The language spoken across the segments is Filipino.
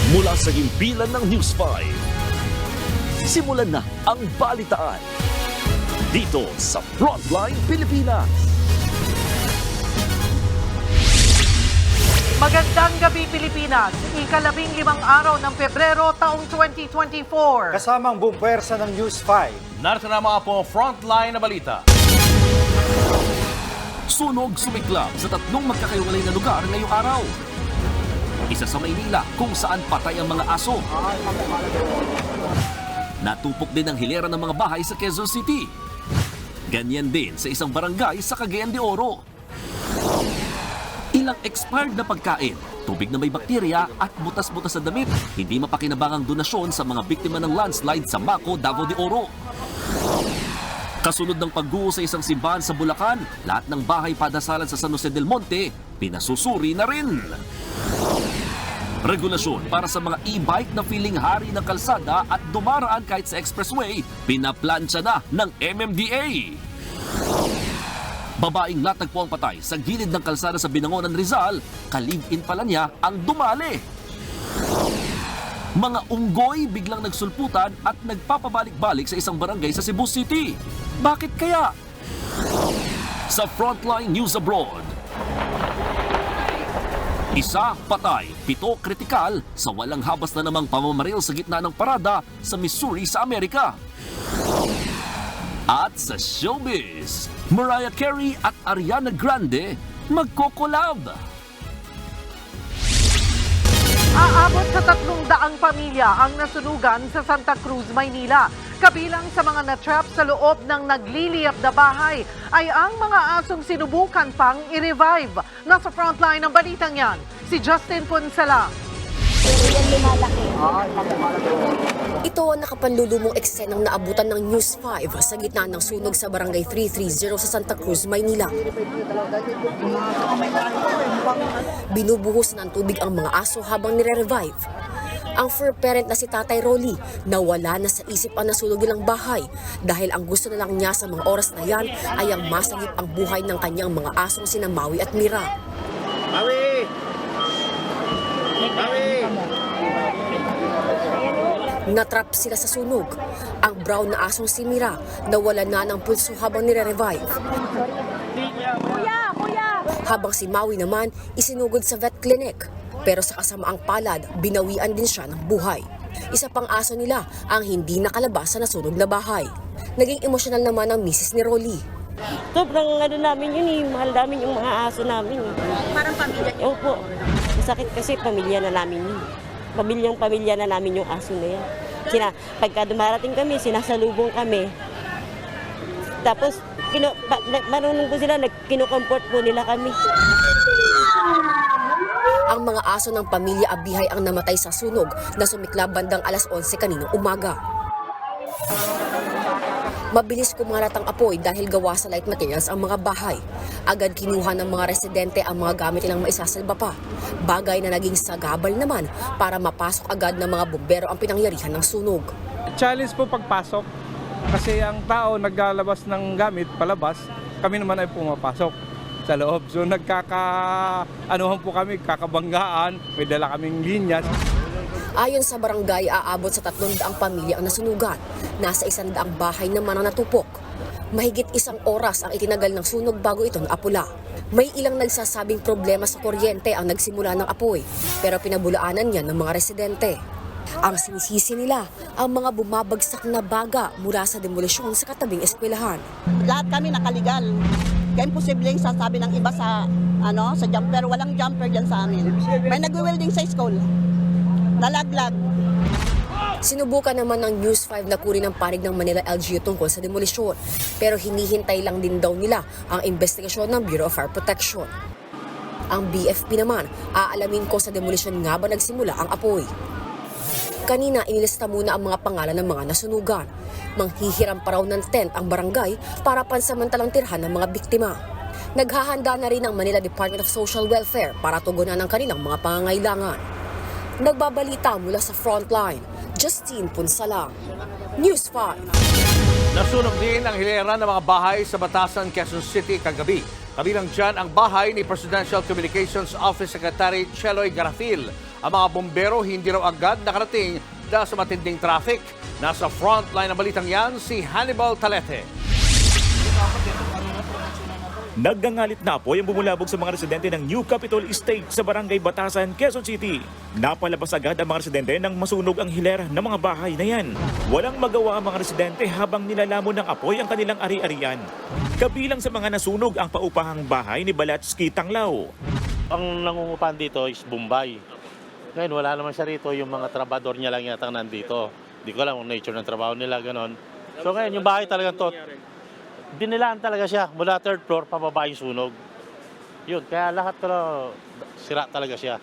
Mula sa himpilan ng News 5, simulan na ang balitaan dito sa Frontline Pilipinas. Magandang gabi Pilipinas, ika-15 araw ng Pebrero taong 2024. Kasamang buong pwersa ng News 5. Narito na mga po frontline na balita. Sunog sumiklab sa tatlong magkakaiwalay na lugar ngayong araw. Isa sa Maynila kung saan patay ang mga aso. Natupok din ang hilera ng mga bahay sa Quezon City. Ganyan din sa isang barangay sa Cagayan de Oro. Ilang expired na pagkain, tubig na may bakterya at butas-butas na damit. Hindi mapakinabangang donasyon sa mga biktima ng landslide sa Maco, Davao de Oro. Kasunod ng pagguho sa isang simbahan sa Bulacan, lahat ng bahay padasalan sa San Jose del Monte, pinasusuri na rin. Regulasyon para sa mga e-bike na feeling hari ng kalsada at dumaraan kahit sa expressway, pinaplansya na ng MMDA. Babaeng latagpo ang patay sa gilid ng kalsada sa Binangonan, Rizal, ka-live-in pala niya ang dumali. Mga unggoy biglang nagsulputan at nagpapabalik-balik sa isang barangay sa Cebu City. Bakit kaya? Sa Frontline News Abroad, isa patay, 7 kritikal sa walang habas na namang pamamaril sa gitna ng parada sa Missouri sa Amerika. At sa showbiz, Mariah Carey at Ariana Grande magko-collab. Aabot sa 300 pamilya ang nasunugan sa Santa Cruz, Maynila. Kabilang sa mga na-trap sa loob ng nagliliyab na bahay ay ang mga asong sinubukan pang i-revive. Nasa frontline ng balitang yan, si Justin Punsala. Ito ang nakapanlulumong eksenang naabutan ng News 5 sa gitna ng sunog sa Barangay 330 sa Santa Cruz, Maynila. Binubuhos ng tubig ang mga aso habang nire-revive. Ang fur parent na si Tatay Rolly nawala na sa isip ang nasunog nilang bahay dahil ang gusto na lang niya sa mga oras na yan ay ang masagip ang buhay ng kanyang mga asong sina Maui at Mira. Natrap sila sa sunog. Ang brown na asong si Mira nawala na ng pulso habang nire-revive. Habang si Maui naman isinugod sa vet clinic. Pero sa kasamaang palad, binawian din siya ng buhay. Isa pang aso nila ang hindi nakalabas sa nasunog na bahay. Naging emosyonal naman ang misis ni Rolly. Sobrang namin yun eh. Mahal namin yung mga aso namin. Parang pamilya. Opo. Masakit kasi pamilya na namin yun. Pamilya na namin yung aso na yan. Pagka dumarating kami, sinasalubong kami. Tapos, marunong po sila, kinukomport po nila kami. Ang mga aso ng pamilya Abihay ang namatay sa sunog na sumiklab bandang alas 11 kaninang umaga. Mabilis kumalat ang apoy dahil gawa sa light materials ang mga bahay. Agad kinuha ng mga residente ang mga gamit nilang maisasalba pa. Bagay na naging sagabal naman para mapasok agad ng mga bumbero ang pinangyarihan ng sunog. Challenge po pagpasok kasi ang tao naglalabas ng gamit palabas, kami naman ay pumapasok sa loob. So anuhan po kami, kakabanggaan, may dala kaming linyas. Ayon sa barangay, aabot sa 300 pamilya ang nasunugan. Nasa 100 bahay naman ang natupok. Mahigit 1 oras ang itinagal ng sunog bago ito naapula. May ilang nagsasabing problema sa kuryente ang nagsimula ng apoy, pero pinabulaanan yan ng mga residente. Ang sinisisi nila, ang mga bumabagsak na baga mula sa demolisyon sa katabing eskwelahan. Lahat kami nakaligal. Kaya imposibleng sasabi ng iba sa jumper, walang jumper dyan sa amin. May nag-welding sa school. Nalaglag. Sinubukan naman ng News 5 na kunin ang panig ng Manila LGU tungkol sa demolisyon, pero hinihintay lang din daw nila ang investigasyon ng Bureau of Fire Protection. Ang BFP naman, aalamin ko sa demolisyon nga ba nagsimula ang apoy. Kanina inilista muna ang mga pangalan ng mga nasunugan. Manghihiram pa raw ng tent ang barangay para pansamantalang tirhan ng mga biktima. Naghahanda na rin ang Manila Department of Social Welfare para tugunan ang kanilang mga pangangailangan. Nagbabalita mula sa Frontline, Justine Punsala, News 5. Nasunog din ang hilera ng mga bahay sa Batasan, Quezon City kagabi. Kabilang dyan ang bahay ni Presidential Communications Office Secretary Cheloy Garafil. Ang mga bombero hindi raw agad nakarating dahil sa matinding traffic. Nasa frontline ng balitang yan si Hannibal Talete. Naggangalit na apoy ang bumulabog sa mga residente ng New Capitol Estate sa Barangay Batasan, Quezon City. Napalabas agad ang mga residente nang masunog ang hilera ng mga bahay na yan. Walang magawa ang mga residente habang nilalamon ng apoy ang kanilang ari-arian. Kabilang sa mga nasunog ang paupahang bahay ni Balatsky Tanglao. Ang nangungupahan dito is Bombay. Ngayon wala naman siya rito, yung mga trabador niya lang yata nandito. Hindi ko alam ang nature ng trabaho nila, ganon. So ngayon yung bahay talagang to, dinilaan talaga siya mula 3rd floor pababa yung sunog. Yun, kaya lahat sira talaga siya.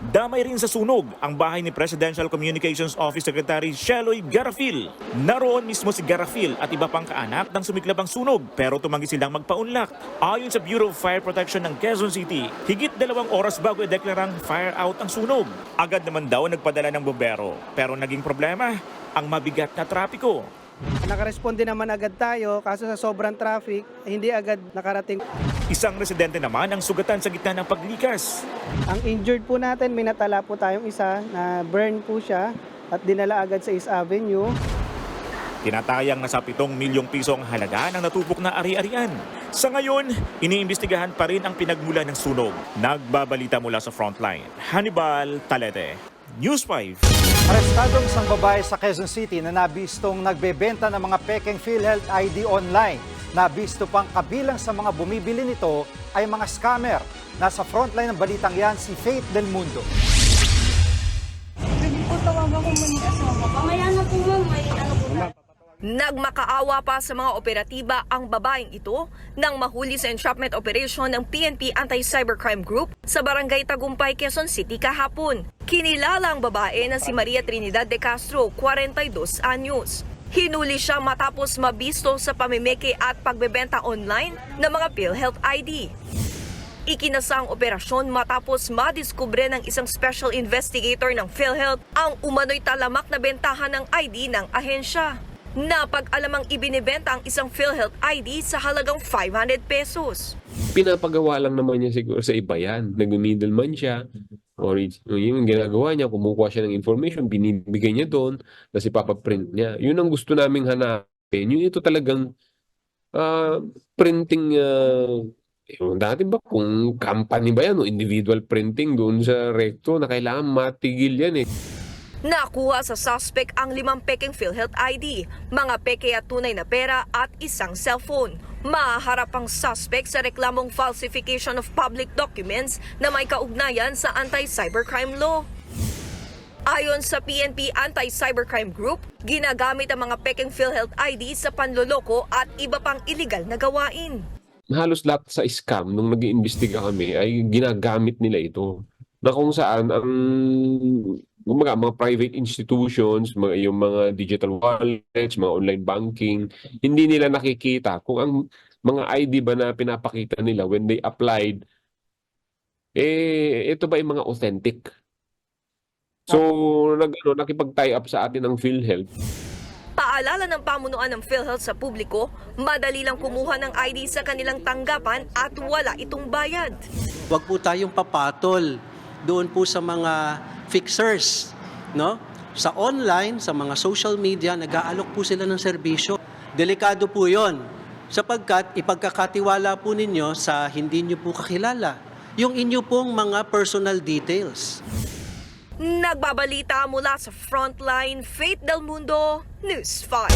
Damay rin sa sunog ang bahay ni Presidential Communications Office Secretary Cheloy Garafil. Naroon mismo si Garafil at iba pang kaanak ng sumiklab ang sunog pero tumanggi silang magpaunlak. Ayon sa Bureau of Fire Protection ng Quezon City, higit 2 oras bago ideklarang fire out ang sunog. Agad naman daw nagpadala ng bombero pero naging problema ang mabigat na trapiko. Nakaresponde naman agad tayo, kaso sa sobrang traffic, hindi agad nakarating. Isang residente naman ang sugatan sa gitna ng paglikas. Ang injured po natin, may natala po tayong isa na burn po siya at dinala agad sa East Avenue. Tinatayang nasa 7 milyong piso ang halaga ng natupok na ari-arian. Sa ngayon, iniimbestigahan pa rin ang pinagmula ng sunog. Nagbabalita mula sa frontline. Hannibal Talete, News 5. Arestado ang isang babae sa Quezon City na nabistong nagbebenta ng mga pekeng PhilHealth ID online. Nabisto pang kabilang sa mga bumibili nito ay mga scammer. Nasa frontline ng balitang yan si Faith Del Mundo. Pwede po tawagan ko muna sa mga. Mamaya na po ma'am, may ano po na. Nagmakaawa pa sa mga operatiba ang babaeng ito nang mahuli sa entrapment operation ng PNP Anti-Cybercrime Group sa Barangay Tagumpay, Quezon City kahapon. Kinilala ang babae na si Maria Trinidad de Castro, 42 anyos. Hinuli siya matapos mabisto sa pamimiki at pagbebenta online ng mga PhilHealth ID. Ikinasa ang operasyon matapos madiskubre ng isang special investigator ng PhilHealth ang umano'y talamak na bentahan ng ID ng ahensya. Napag-alamang ibinibenta ang isang PhilHealth ID sa halagang 500 pesos. Pinapagawa lang naman niya siguro sa iba yan. Nag-middleman siya. Or yung ginagawa niya, kumukuha siya ng information, binibigay niya doon, tapos ipapaprint niya. Yun ang gusto naming hanapin. Yung ito talagang printing, dati ba kung company ba yan o individual printing doon sa recto na kailangan matigil yan eh. Nakuha sa suspect ang 5 pekeng PhilHealth ID, mga peke at tunay na pera at isang cellphone. Maharap ang suspect sa reklamong falsification of public documents na may kaugnayan sa anti-cybercrime law. Ayon sa PNP Anti-Cybercrime Group, ginagamit ang mga pekeng PhilHealth ID sa panloloko at iba pang illegal na gawain. Halos lahat sa scam nung nag-iimbestiga kami ay ginagamit nila ito. Na kung saan ang mga private institutions, yung mga digital wallets, mga online banking, hindi nila nakikita kung ang mga ID ba na pinapakita nila when they applied, ito ba yung mga authentic? So, nakipag-tie up sa atin ang PhilHealth. Paalala ng pamunuan ng PhilHealth sa publiko, madali lang kumuha ng ID sa kanilang tanggapan at wala itong bayad. Huwag po tayong papatol doon po sa mga fixers, no? Sa online, sa mga social media, nag-aalok po sila ng serbisyo. Delikado po 'yon sapagkat ipagkakatiwala po ninyo sa hindi nyo po kakilala yung inyo pong mga personal details. Nagbabalita mula sa Frontline, Faith Del Mundo, News 5.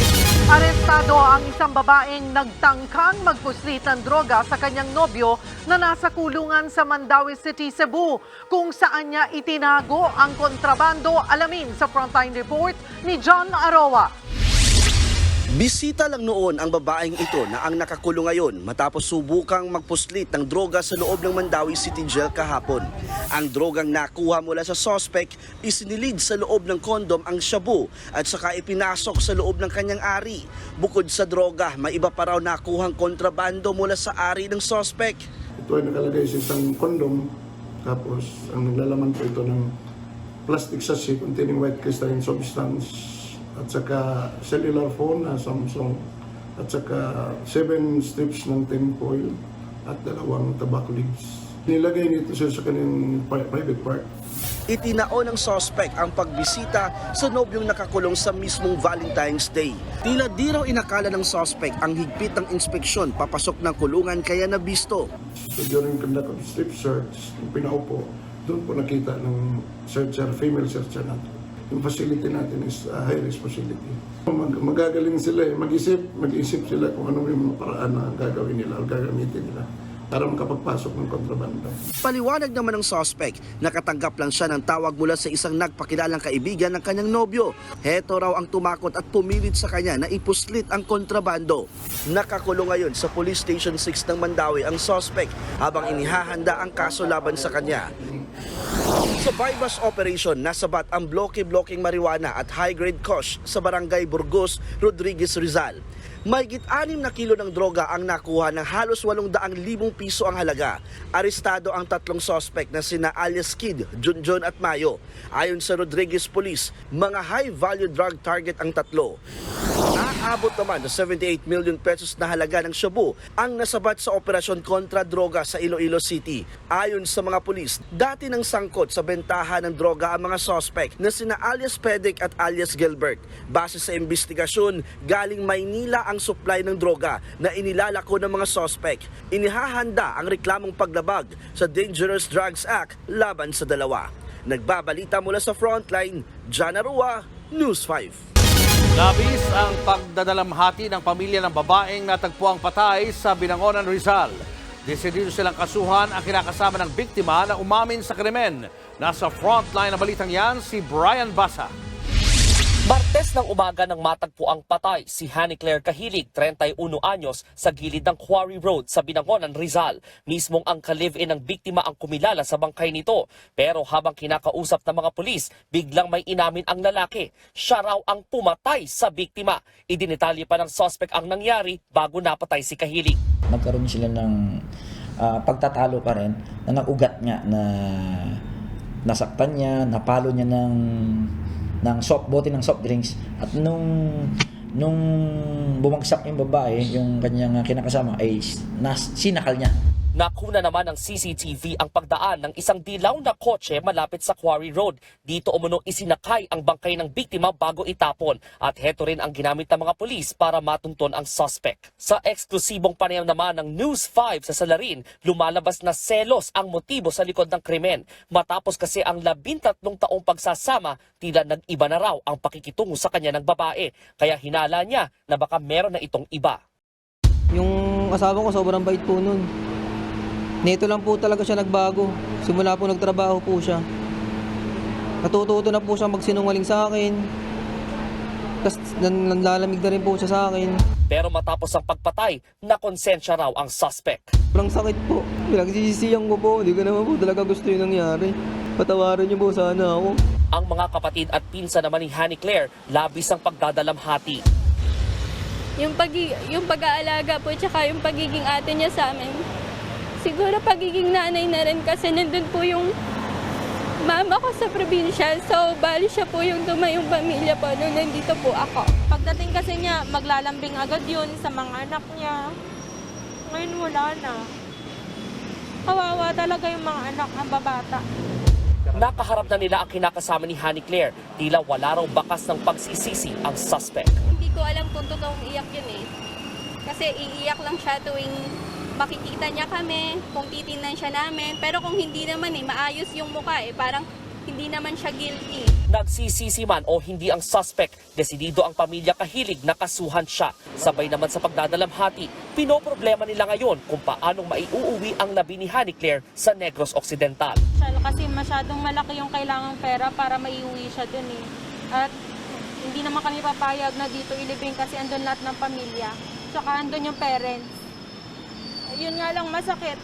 Arestado ang isang babaeng nagtangkang magpuslit ng droga sa kanyang nobyo na nasa kulungan sa Mandaue City, Cebu, kung saan niya itinago ang kontrabando. Alamin sa Frontline Report ni John Aroa. Bisita lang noon ang babaeng ito na ang nakakulong ngayon matapos subukang magpuslit ng droga sa loob ng Mandaue City Jail kahapon. Ang drogang nakuha mula sa suspect isinilid sa loob ng kondom ang shabu at saka ipinasok sa loob ng kanyang ari. Bukod sa droga, may iba pa raw nakuhang kontrabando mula sa ari ng suspect. Ito ay nakalagay sa isang kondom, tapos ang naglalaman po ito ng plastic sachet containing white crystalline substance at saka cellular phone na Samsung at saka 7 strips ng tin foil at 2 tobacco leaves. Nilagay nito sir sa kanyang private part. Itinaon ng suspect ang pagbisita sa nobyong nakakulong sa mismong Valentine's Day. Tila di raw inakala ng suspect ang higpit ng inspeksyon papasok ng kulungan kaya nabisto. So during conduct of strip search, yung pinaupo, doon po nakita ng searcher, female searcher natin. Yung facility natin is a high-risk facility. Magagaling sila mag-isip sila kung ano yung paraan na gagawin nila o gagamitin nila para makapagpasok ng kontrabanda. Paliwanag naman ng suspect, nakatanggap lang siya ng tawag mula sa isang nagpakilalang kaibigan ng kanyang nobyo. Heto raw ang tumakot at pumilit sa kanya na ipuslit ang kontrabando. Nakakulong ngayon sa Police Station 6 ng Mandawi ang suspect habang inihahanda ang kaso laban sa kanya. Sa bypass operation, nasabat ang bloke-blocking marijuana at high-grade kush sa barangay Burgos, Rodriguez, Rizal. Mahigit 6 na kilo ng droga ang nakuha ng halos 800,000 piso ang halaga. Arestado ang 3 suspect na sina alias Kid, Junjun at Mayo. Ayon sa Rodriguez Police, mga high-value drug target ang 3. Aabot naman na 78 million pesos na halaga ng shabu ang nasabat sa operasyon kontra droga sa Iloilo City. Ayon sa mga pulis, dati nang sangkot sa bentahan ng droga ang mga suspect na sina alias Pedek at alias Gilbert. Base sa investigasyon, galing Maynila ang supply ng droga na inilalako ng mga suspect. Inihahanda ang reklamong paglabag sa Dangerous Drugs Act laban sa dalawa. Nagbabalita mula sa Frontline, John Arua, News 5. Labis ang pagdadalamhati ng pamilya ng babaeng natagpuang patay sa Binangonan, Rizal. Desidido silang kasuhan ang kinakasama ng biktima na umamin sa krimen. Nasa frontline ng balitang yan si Brian Basa. Martes ng umaga nang matagpo ang patay si Hanny Claire Cahilig, 31 anyos, sa gilid ng Quarry Road sa Binangonan, Rizal. Mismong ang ka-live-in ng biktima ang kumilala sa bangkay nito. Pero habang kinakausap ng mga pulis, biglang may inamin ang lalaki. Siya raw ang pumatay sa biktima. Idinitalye pa ng suspect ang nangyari bago napatay si Cahilig. Nagkaroon sila ng pagtatalo pa rin na nagugat niya na nasaktan niya, napalo niya ng bote ng soft drinks at nung bumagsak yung babae, yung kanyang kinakasama ay sinakal niya. Nakuna naman ng CCTV ang pagdaan ng isang dilaw na kotse malapit sa Quarry Road. Dito umunong isinakay ang bangkay ng biktima bago itapon at heto rin ang ginamit ng mga pulis para matunton ang suspect. Sa eksklusibong panayam naman ng News 5 sa Salarin, lumalabas na selos ang motibo sa likod ng krimen. Matapos kasi ang 13 taong pagsasama, tila nag-iba na raw ang pakikitungo sa kanya ng babae. Kaya hinala niya na baka meron na itong iba. Yung asawa ko sobrang bait po nun. Nito lang po talaga siya nagbago. Simula po nagtrabaho po siya. Natututo na po siya magsinungaling sa akin. Tapos nanlalamig na rin po siya sa akin. Pero matapos ang pagpatay, nakonsensya raw ang suspect. Sobrang sakit po. Pinagsisisihan ko po. Hindi ko naman po talaga gusto yung nangyari. Patawarin niyo po sana ako. Ang mga kapatid at pinsan naman ni Hanny Claire, labis ang pagdadalamhati. Yung pag-aalaga po, tsaka yung pagiging ate niya sa amin. Siguro pagiging nanay na rin kasi nandun po yung mama ko sa probinsya. So, bali siya po yung tumayong pamilya po nung nandito po ako. Pagdating kasi niya, maglalambing agad yun sa mga anak niya. Ngayon wala na. Kawawa talaga yung mga anak ng babata. Nakaharap na nila ang kinakasama ni Hanny Claire. Tila wala raw bakas ng pagsisisi ang suspect. Hindi ko alam kung totoong iyak yun eh. Kasi iiyak lang siya tuwing makikita niya kami, kung titingnan siya namin. Pero kung hindi naman maayos yung mukha parang hindi naman siya guilty. Nagsisisi man o hindi ang suspect, desidido ang pamilya Cahilig na kasuhan siya. Sabay naman sa pagdadalamhati, pinoproblema nila ngayon kung paanong maiuuwi ang labi ni Hanny Claire sa Negros Occidental. Kasi masyadong malaki yung kailangang pera para maiuwi siya dun eh. At hindi naman kami papayag na dito ilibing kasi andun lahat ng pamilya. Tsaka andun yung parents. Yun nga lang masakit.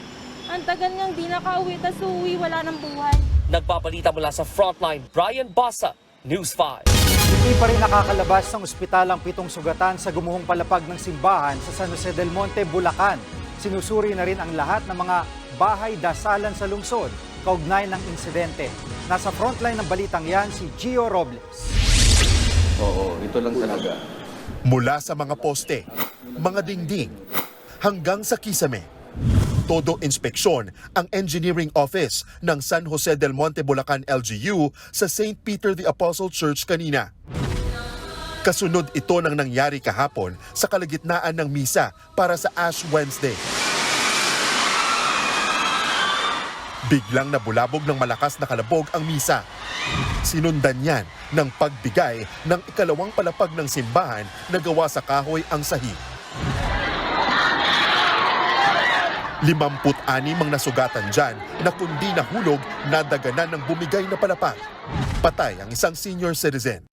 Ang tagal niyang di nakauwi, tas uwi, wala ng buhay. Nagbabalita mula sa Frontline, Brian Basa, News 5. Hindi pa rin nakakalabas ng ospital ang 7 sugatan sa gumuhong palapag ng simbahan sa San Jose del Monte, Bulacan. Sinusuri na rin ang lahat ng mga bahay dasalan sa lungsod kaugnay ng insidente. Nasa frontline ng balitang yan si Gio Robles. Oo, ito lang talaga. Mula sa mga poste, mga dingding, hanggang sa kisame, todo inspeksyon ang Engineering Office ng San Jose del Monte, Bulacan LGU sa St. Peter the Apostle Church kanina. Kasunod ito ng nangyari kahapon sa kalagitnaan ng misa para sa Ash Wednesday. Biglang nabulabog ng malakas na kalabog ang misa. Sinundan niyan ng pagbigay ng ikalawang palapag ng simbahan na gawa sa kahoy ang sahig. 56 ang nasugatan dyan na kundi nahulog na daganan ng bumigay na palapag. Patay ang isang senior citizen.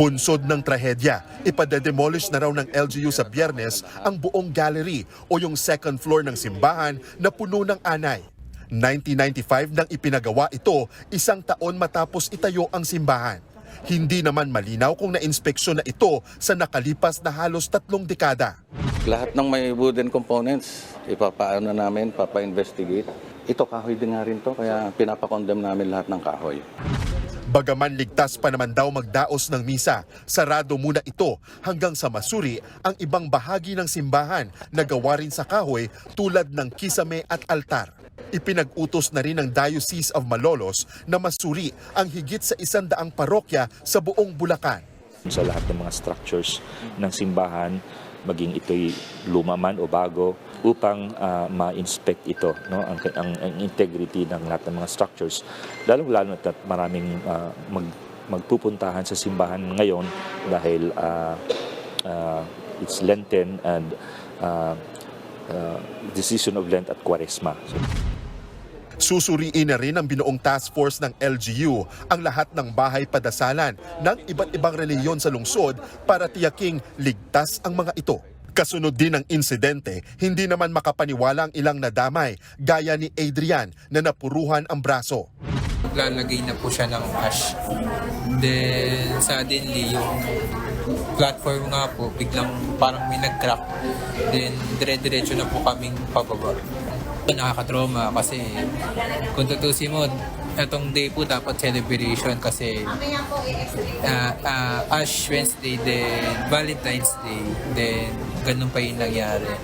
Bunsod ng trahedya, ipadedemolish na raw ng LGU sa Biyernes ang buong gallery o yung second floor ng simbahan na puno ng anay. 1995 nang ipinagawa ito, 1 taon matapos itayo ang simbahan. Hindi naman malinaw kung na-inspeksyon na ito sa nakalipas na halos 3 dekada. Lahat ng may wooden components, ipapaano namin, papa-investigate. Ito, kahoy din nga rin to, kaya pinapakondem namin lahat ng kahoy. Bagaman ligtas pa naman daw magdaos ng misa, sarado muna ito hanggang sa masuri ang ibang bahagi ng simbahan na gawa rin sa kahoy tulad ng kisame at altar. Ipinag-utos na rin ng Diocese of Malolos na masuri ang higit sa 100 parokya sa buong Bulacan. Sa lahat ng mga structures ng simbahan, maging ito'y luma man o bago, upang ma-inspect ito, no? ang integrity ng lahat ng mga structures. Lalo na at maraming magpupuntahan sa simbahan ngayon dahil it's Lenten and the season of Lent at Quaresma. Susuriin na rin ng binuong task force ng LGU ang lahat ng bahay padasalan ng iba't ibang reliyon sa lungsod para tiyaking ligtas ang mga ito. Kasunod din ng insidente, hindi naman makapaniwala ang ilang nadamay, gaya ni Adrian na napuruhan ang braso. Lalagay na po siya ng ash. Then suddenly yung platform nga po biglang parang may nag-crack. Then dire-diretso na po kaming pababa. Nakakatrauma kasi kung tutusin mo, itong day po dapat celebration kasi Ash Wednesday, then Valentine's Day, then ganun pa yung nangyari.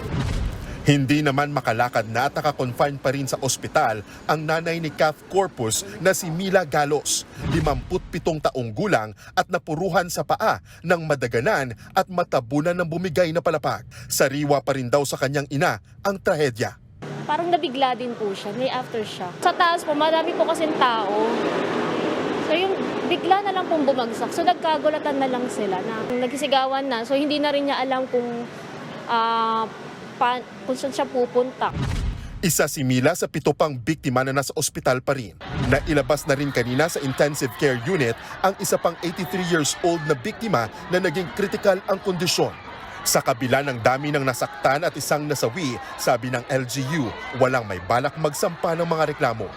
Hindi naman makalakad na at naka-confine pa rin sa ospital ang nanay ni Calf Corpus na si Mila Galos, 57 taong gulang at napuruhan sa paa ng madaganan at matabunan ng bumigay na palapag. Sariwa pa rin daw sa kanyang ina ang trahedya. Parang nabigla din po siya, may aftershock. Sa taas po, marami po kasing tao. So yung bigla na lang pong bumagsak. So nagkagulatan na lang sila na nagsisigawan na. So hindi na rin niya alam kung saan siya pupunta. Isa si Mila sa 7 pang biktima na nasa ospital pa rin. Nailabas na rin kanina sa intensive care unit ang isa pang 83 years old na biktima na naging critical ang kondisyon. Sa kabila ng dami ng nasaktan at isang nasawi, sabi ng LGU, walang may balak magsampa ng mga reklamo.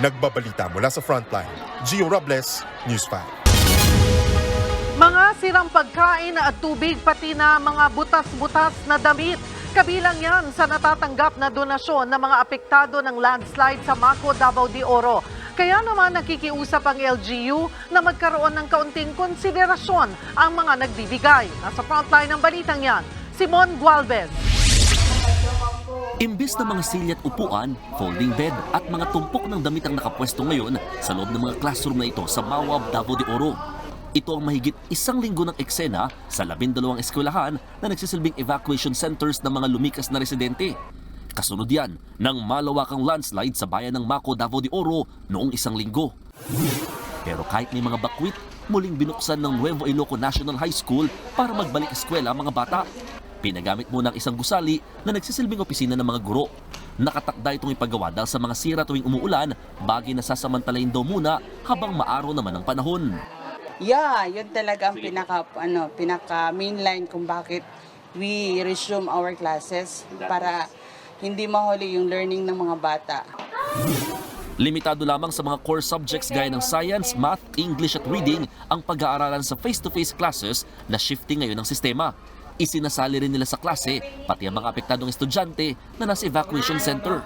Nagbabalita mula sa Frontline, Gio Robles, News 5. Mga sirang pagkain at tubig pati na mga butas-butas na damit. Kabilang yan sa natatanggap na donasyon ng mga apektado ng landslide sa Maco, Davao de Oro. Kaya naman nakikiusap ang LGU na magkaroon ng kaunting konsiderasyon ang mga nagbibigay. Nasa frontline ng balitang yan, Simon Gualvez. Imbis na mga silya at upuan, folding bed at mga tumpok ng damit ang nakapwesto ngayon sa loob ng mga classroom na ito sa Mawab, Davao de Oro. Ito ang mahigit 1 linggo ng eksena sa 12 eskwelahan na nagsisilbing evacuation centers ng mga lumikas na residente. Kasunod yan ng malawakang landslide sa bayan ng Maco, Davao de Oro noong 1 linggo. Pero kahit may mga bakwit, muling binuksan ng Nuevo Iloco National High School para magbalik eskwela ang mga bata. Pinagamit muna ang isang gusali na nagsisilbing opisina ng mga guro. Nakatakda itong ipagawa dahil sa mga sira tuwing umuulan, bagay na sasamantalayin daw muna habang maaraw naman ang panahon. Yeah, yun talaga ang pinaka mainline kung bakit we resume our classes para hindi mahuli yung learning ng mga bata. Limitado lamang sa mga core subjects gaya ng science, math, English at reading ang pag-aaralan sa face-to-face classes na shifting ngayon ng sistema. Isinasali rin nila sa klase pati ang mga apektadong estudyante na nasa evacuation center.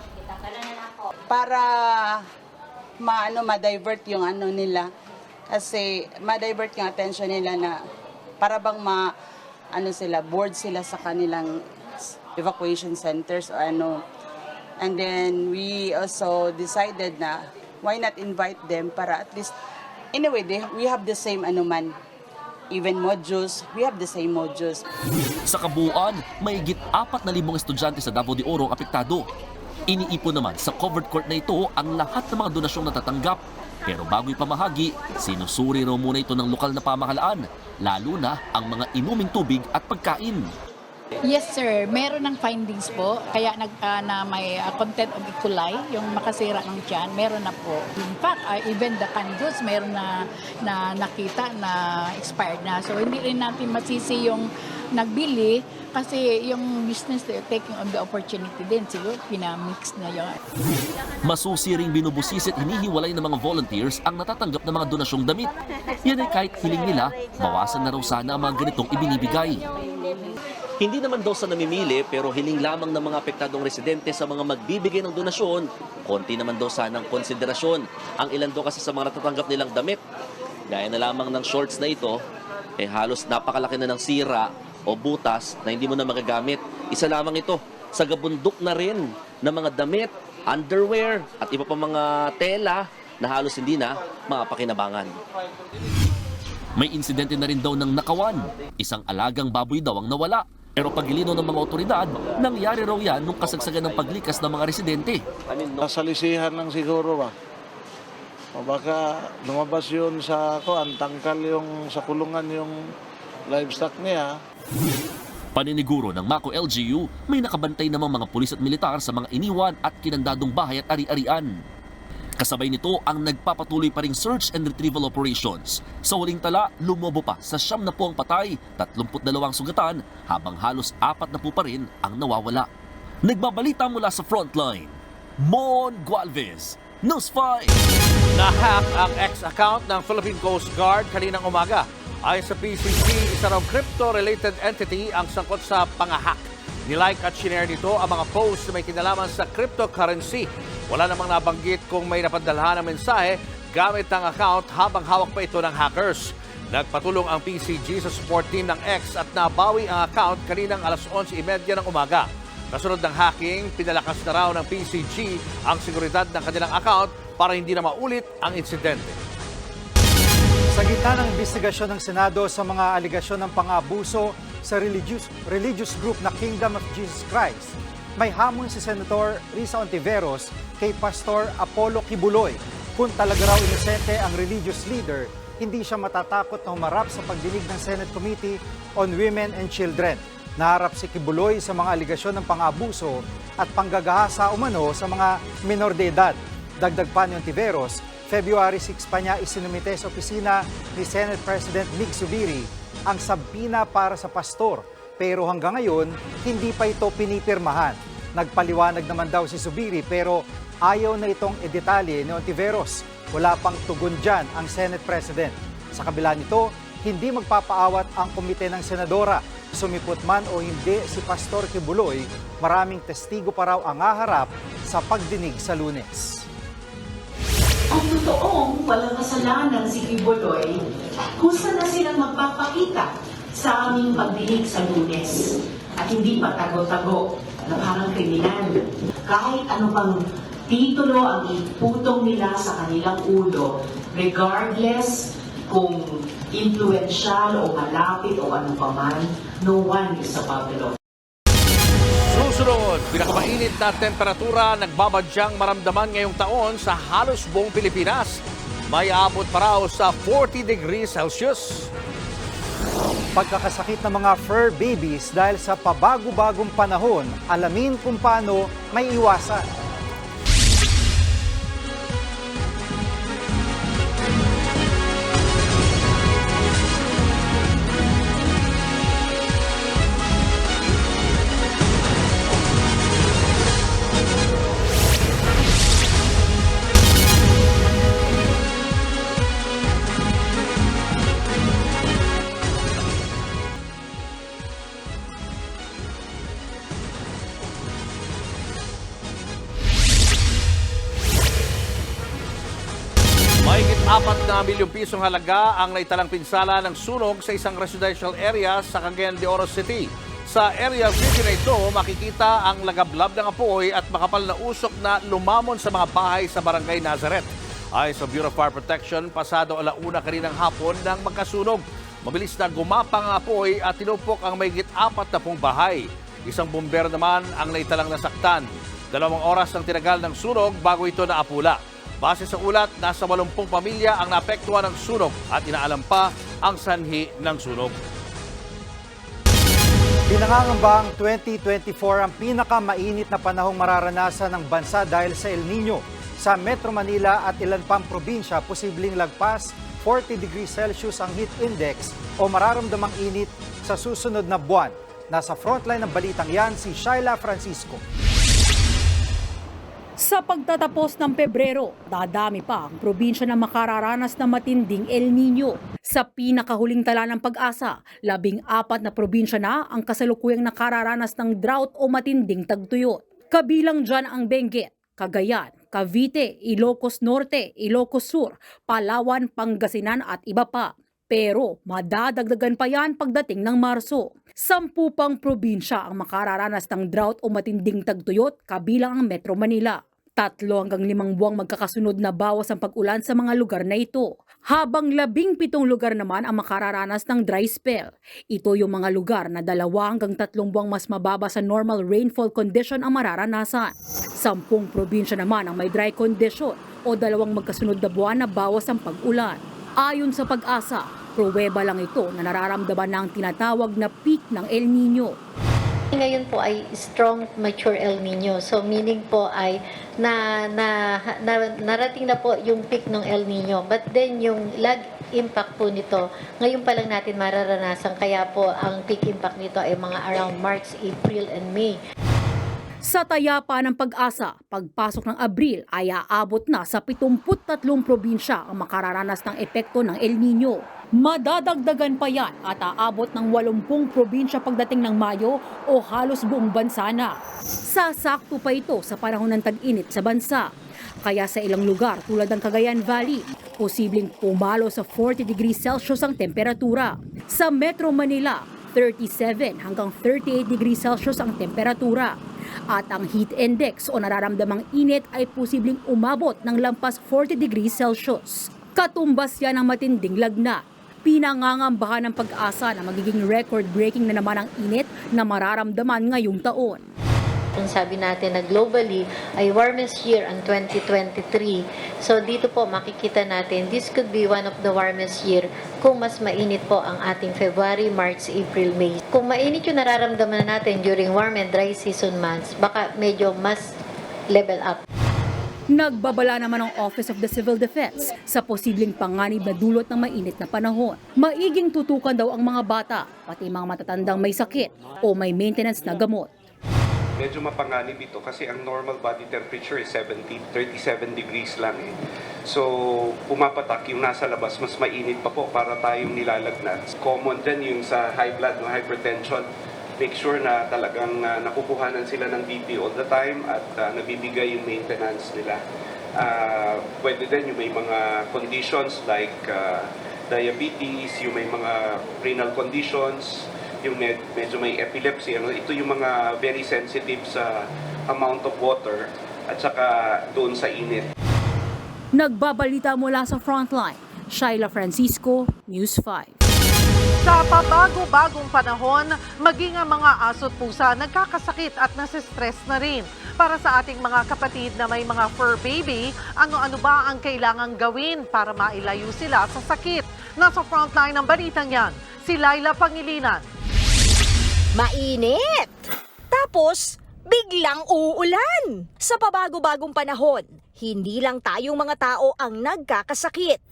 Para ma-divert yung nila. Kasi ma-divert yung attention nila na para bang bored sila sa kanilang evacuation centers o And then we also decided na why not invite them para at least, in a way, we have the same even modules, we have the same modules. Sa kabuuan, mahigit 4,000 estudyante sa Davao de Oro ang apektado. Iniipon naman sa covered court na ito ang lahat ng mga donasyong natatanggap. Pero bago ipamahagi, sinusuri raw muna ito ng lokal na pamahalaan, lalo na ang mga inuming tubig at pagkain. Yes sir, meron ng findings po, kaya na may content of E. coli, yung makasira ng tiyan, meron na po. In fact, even the canned goods, meron na nakita na expired na. So hindi rin natin masisi yung nagbili kasi yung business taking on the opportunity din, siguro pinamix na yun. Masusiring binubusisit hinihiwalay ng mga volunteers ang natatanggap ng mga donasyong damit. Yan ay kahit hiling nila, bawasan na raw sana ang mga ganitong ibinibigay. Hindi naman daw sa namimili pero hiling lamang ng mga apektadong residente sa mga magbibigay ng donasyon. Konti naman daw sanang konsiderasyon. Ang ilan daw kasi sa mga natatanggap nilang damit, gaya na lamang ng shorts na ito, halos napakalaki na ng sira o butas na hindi mo na magagamit. Isa lamang ito, sa gabundok na rin ng mga damit, underwear at iba pa mga tela na halos hindi na mapakinabangan. May insidente na rin daw ng nakawan. Isang alagang baboy daw ang nawala. Pero pagilino ng mga otoridad, nangyari raw yan nung kasagsagan ng paglikas ng mga residente. Nasalisihan lang siguro ba? O baka lumabas yun sa tangkal yung sa kulungan yung livestock niya. Paniniguro ng Mako LGU, may nakabantay namang mga pulis at militar sa mga iniwan at kinandadong bahay at ari-arian. Kasabay nito ang nagpapatuloy pa ring search and retrieval operations. Sa huling tala, lumobo pa sa 70 ang patay, 32 sugatan, habang halos 40 pa rin ang nawawala. Nagbabalita mula sa frontline, Mon Gualvez, News 5. Na-hack ang ex-account ng Philippine Coast Guard kaninang umaga. Ayon sa PCC, isa raw crypto-related entity ang sangkot sa pangahak. Nilike at shinare nito ang mga posts na may kinalaman sa cryptocurrency. Wala namang nabanggit kung may napadalhan ng mensahe gamit ang account habang hawak pa ito ng hackers. Nagpatulong ang PCG sa support team ng X at nabawi ang account kaninang alas 11:30 ng umaga. Kasunod ng hacking, pinalakas na raw ng PCG ang seguridad ng kanilang account para hindi na maulit ang insidente. Sa gitna ng investigasyon ng Senado sa mga aligasyon ng pang-abuso sa religious group na Kingdom of Jesus Christ, may hamon si Senator Risa Ontiveros kay Pastor Apollo Kibuloy. Kung talaga raw inosente ang religious leader, hindi siya matatakot na humarap sa pagdinig ng Senate Committee on Women and Children. Naharap si Kibuloy sa mga aligasyon ng pang-abuso at panggagahasa umano sa mga minor de edad. Dagdag pa ni Ontiveros, February 6 pa niya isinumite sa opisina ni Senate President Mig Zubiri ang sabina para sa pastor. Pero hanggang ngayon, hindi pa ito pinipirmahan. Nagpaliwanag naman daw si Zubiri pero ayaw na itong edetalye ni Ontiveros. Wala pang tugon dyan ang Senate President. Sa kabila nito, hindi magpapaawat ang komite ng senadora. Sumipot man o hindi si Pastor Kibuloy, maraming testigo pa raw ang haharap sa pagdinig sa Lunes. Ang totoong walang kasalanan si Kibuloy, kusa na silang magpapakita sa aming pagdinig sa Lunes at hindi patago-tago na parang kriminal. Kahit ano pang titulo ang iputong nila sa kanilang ulo, regardless kung influential o malapit o ano pa man, no one is above the law. Susunod, pinakamainit na temperatura nagbabadyang maramdaman ngayong taon sa halos buong Pilipinas. May abot pa raw sa 40 degrees Celsius. Pagkakasakit ng mga fur babies dahil sa pabago-bagong panahon, alamin kung paano may iwasan. Mahigit 4 milyong pisong halaga ang naitalang pinsala ng sunog sa isang residential area sa Cagayan de Oro City. Sa aerial video na ito, makikita ang lagablab ng apoy at makapal na usok na lumamon sa mga bahay sa Barangay Nazareth. Ayon sa Bureau of Fire Protection, pasado 1:00 kaninang hapon nang magkasunog. Mabilis na gumapang ang apoy at tinupok ang mahigit 40 bahay. Isang bumbero naman ang naitalang nasaktan. 2 oras ang tinagal ng sunog bago ito naapula. Base sa ulat, nasa 80 pamilya ang naapektuhan ng sunog at inaalam pa ang sanhi ng sunog. Pinangangamba ang 2024 ang pinakamainit na panahong mararanasan ng bansa dahil sa El Nino. Sa Metro Manila at ilan pang probinsya, posibleng lagpas 40 degrees Celsius ang heat index o mararamdamang init sa susunod na buwan. Nasa frontline ng balitang yan si Shaila Francisco. Sa pagtatapos ng Pebrero, dadami pa ang probinsya na makararanas ng matinding El Nino. Sa pinakahuling tala ng Pag-asa, 14 na probinsya na ang kasalukuyang nakararanas ng drought o matinding tagtuyot. Kabilang dyan ang Benguet, Cagayan, Cavite, Ilocos Norte, Ilocos Sur, Palawan, Pangasinan at iba pa. Pero madadagdagan pa yan pagdating ng Marso. 10 pang probinsya ang makararanas ng drought o matinding tagtuyot kabilang ang Metro Manila. 3 hanggang 5 buwang magkakasunod na bawas ang pag-ulan sa mga lugar na ito. Habang 17 lugar naman ang makararanas ng dry spell. Ito yung mga lugar na 2 hanggang 3 buwang mas mababa sa normal rainfall condition ang mararanasan. 10 probinsya naman ang may dry condition o 2 magkasunod na buwan na bawas ang pag-ulan. Ayon sa Pag-asa, pruweba lang ito na nararamdaman na ang tinatawag na peak ng El Nino. Ngayon po ay strong mature El Nino. So meaning po ay narating na po yung peak ng El Nino. But then yung lag impact po nito, ngayon pa lang natin mararanasan. Kaya po ang peak impact nito ay mga around March, April, and May. Sa taya pa ng Pag-asa, pagpasok ng Abril ay aabot na sa 73 probinsya ang makararanas ng epekto ng El Nino. Madadagdagan pa yan at aabot ng 80 probinsya pagdating ng Mayo o halos buong bansa na. Sasakto pa ito sa panahon ng tag-init sa bansa. Kaya sa ilang lugar tulad ng Cagayan Valley, posibleng pumalo sa 40 degrees Celsius ang temperatura. Sa Metro Manila, 37 hanggang 38 degrees Celsius ang temperatura. At ang heat index o nararamdamang init ay posibleng umabot ng lampas 40 degrees Celsius. Katumbas yan ang matinding lagnat. Pinangangambahan ng Pag-asa na magiging record-breaking na naman ang init na mararamdaman ngayong taon. Kung sabi natin na globally ay warmest year ang 2023. So dito po makikita natin this could be one of the warmest year kung mas mainit po ang ating February, March, April, May. Kung mainit yung nararamdaman natin during warm and dry season months, baka medyo mas level up. Nagbabala naman ang Office of the Civil Defense sa posibleng panganib na dulot ng mainit na panahon. Maiging tutukan daw ang mga bata, pati mga matatandang may sakit o may maintenance na gamot. Medyo mapanganib ito kasi ang normal body temperature is 37 degrees lang eh. So, pumapatak yung nasa labas, mas mainit pa po para tayong nilalagnat. Common dyan yung sa high blood, no, hypertension. Make sure na talagang nakukuhanan sila ng BP all the time at nabibigay yung maintenance nila. Pwede din yung may mga conditions like diabetes, yung may mga renal conditions, yung medyo may epilepsy. Ito yung mga very sensitive sa amount of water at saka doon sa init. Nagbabalita mula sa Frontline, Shaila Francisco, News 5. Sa pabago-bagong panahon, maging ang mga aso't pusa nagkakasakit at nasistress na rin. Para sa ating mga kapatid na may mga fur baby, ano-ano ba ang kailangang gawin para mailayo sila sa sakit? Nasa frontline ng balitang yan, si Laila Pangilinan. Mainit! Tapos, biglang uulan! Sa pabago-bagong panahon, hindi lang tayong mga tao ang nagkakasakit.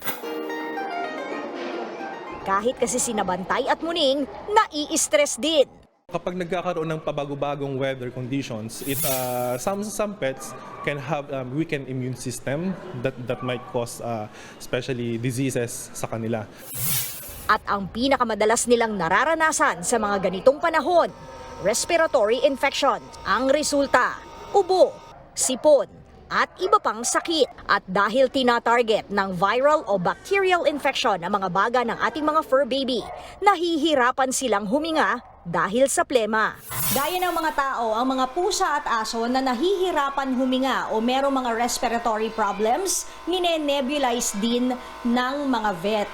Kahit kasi sina Bantay at Muning, nai-stress din. Kapag nagkakaroon ng pabago-bagong weather conditions, some pets can have weakened immune system that might cause especially diseases sa kanila. At ang pinakamadalas nilang nararanasan sa mga ganitong panahon, respiratory infection. Ang resulta, ubo, sipon, at iba pang sakit. At dahil tina-target ng viral o bacterial infection ang mga baga ng ating mga fur baby, nahihirapan silang huminga dahil sa plema. Gaya ng mga tao, ang mga pusa at aso na nahihirapan huminga o merong mga respiratory problems, nine-nebulize din ng mga vet.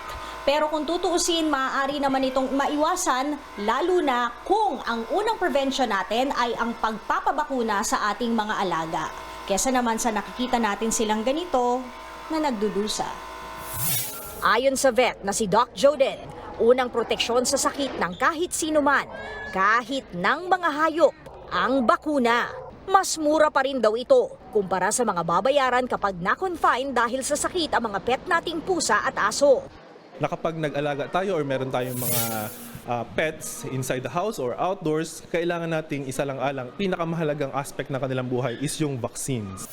Pero kung tutuusin, maaari naman itong maiwasan, lalo na kung ang unang prevention natin ay ang pagpapabakuna sa ating mga alaga. Kesa naman sa nakikita natin silang ganito na nagdudusa. Ayon sa vet na si Doc Joden, unang proteksyon sa sakit ng kahit sino man, kahit ng mga hayop, ang bakuna. Mas mura pa rin daw ito kumpara sa mga babayaran kapag na-confine dahil sa sakit ang mga pet nating pusa at aso. Na kapag nag-alaga tayo or meron tayong mga pets inside the house or outdoors, kailangan nating isalang-alang pinakamahalagang aspect ng kanilang buhay is yung vaccines.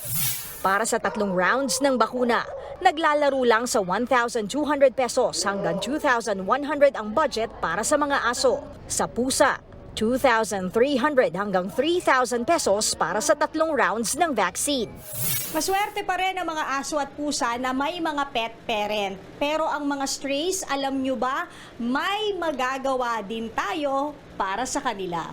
Para sa 3 rounds ng bakuna, naglalaro lang sa 1,200 pesos hanggang 2,100 ang budget para sa mga aso. Sa pusa, 2,300 hanggang 3,000 pesos para sa 3 rounds ng vaccine. Maswerte pa rin ang mga aso at pusa na may mga pet parent. Pero ang mga strays, alam nyo ba, may magagawa din tayo para sa kanila.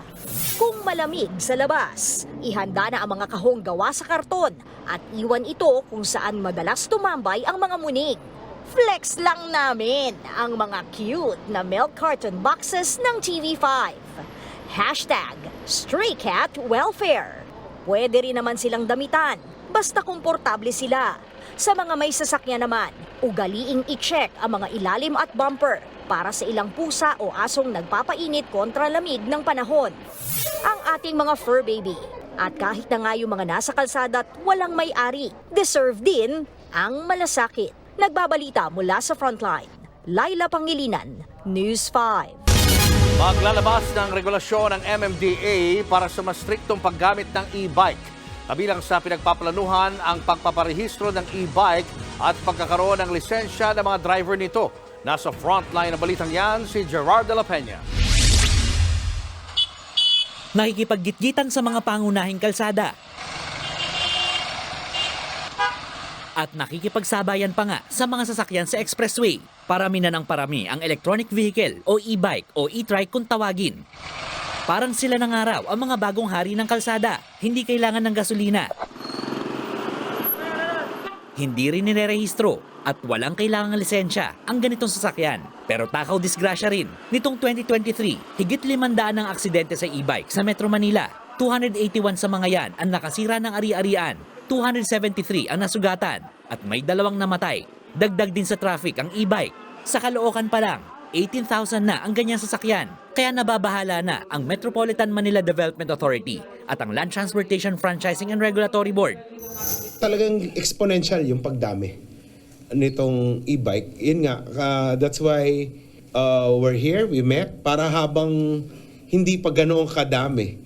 Kung malamig sa labas, ihanda na ang mga kahong gawa sa karton at iwan ito kung saan madalas tumambay ang mga munig. Flex lang namin ang mga cute na milk carton boxes ng TV5. #StrayCatWelfare. Pwede rin naman silang damitan, basta komportable sila. Sa mga may sasakyan naman, ugaliing i-check ang mga ilalim at bumper para sa ilang pusa o asong nagpapainit kontra lamig ng panahon. Ang ating mga fur baby, at kahit na nga yung mga nasa kalsada at walang may-ari, deserve din ang malasakit. Nagbabalita mula sa Frontline, Laila Pangilinan, News 5. Maglalabas ng regulasyon ng MMDA para sa mas striktong paggamit ng e-bike. Kabilang sa pinagpaplanuhan ang pagpaparehistro ng e-bike at pagkakaroon ng lisensya ng mga driver nito. Nasa frontline ng balitang yan si Gerard de la Peña. Nakikipaggitgitan sa mga pangunahing kalsada. At nakikipagsabayan pa nga sa mga sasakyan sa expressway. Parami na ng parami ang electronic vehicle o e-bike o e-trike kung tawagin. Parang sila ng araw ang mga bagong hari ng kalsada. Hindi kailangan ng gasolina. Hindi rin nirerehistro at walang kailangang lisensya ang ganitong sasakyan. Pero takaw disgrasya rin. Nitong 2023, higit 500 ang aksidente sa e-bike sa Metro Manila. 281 sa mga yan ang nakasira ng ari-arian. 273 ang nasugatan at may 2 namatay. Dagdag din sa traffic ang e-bike. Sa Caloocan pa lang, 18,000 na ang ganyang sasakyan. Kaya nababahala na ang Metropolitan Manila Development Authority at ang Land Transportation Franchising and Regulatory Board. Talagang exponential yung pagdami nitong e-bike. Yun nga, that's why we're here, we met, para habang hindi pa ganoong kadami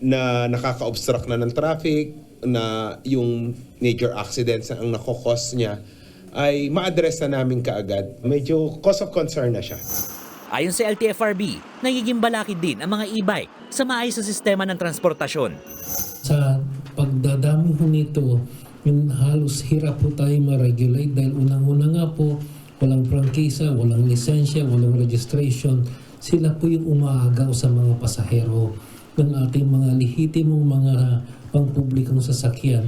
na nakaka-obstruct na ng traffic, na yung major accidents na ang nakokos niya, ay ma-address na namin kaagad. Medyo cause of concern na siya. Ayon sa LTFRB, nagiging balakid din ang mga e-bike sa maayos na sistema ng transportasyon. Sa pagdadami ho nito, halos hirap po tayo ma-regulate dahil unang-una nga po, walang prangkisa, walang lisensya, walang registration. Sila po yung umaagaw sa mga pasahero ng ating mga lehitimong mga pangpublikong sasakyan.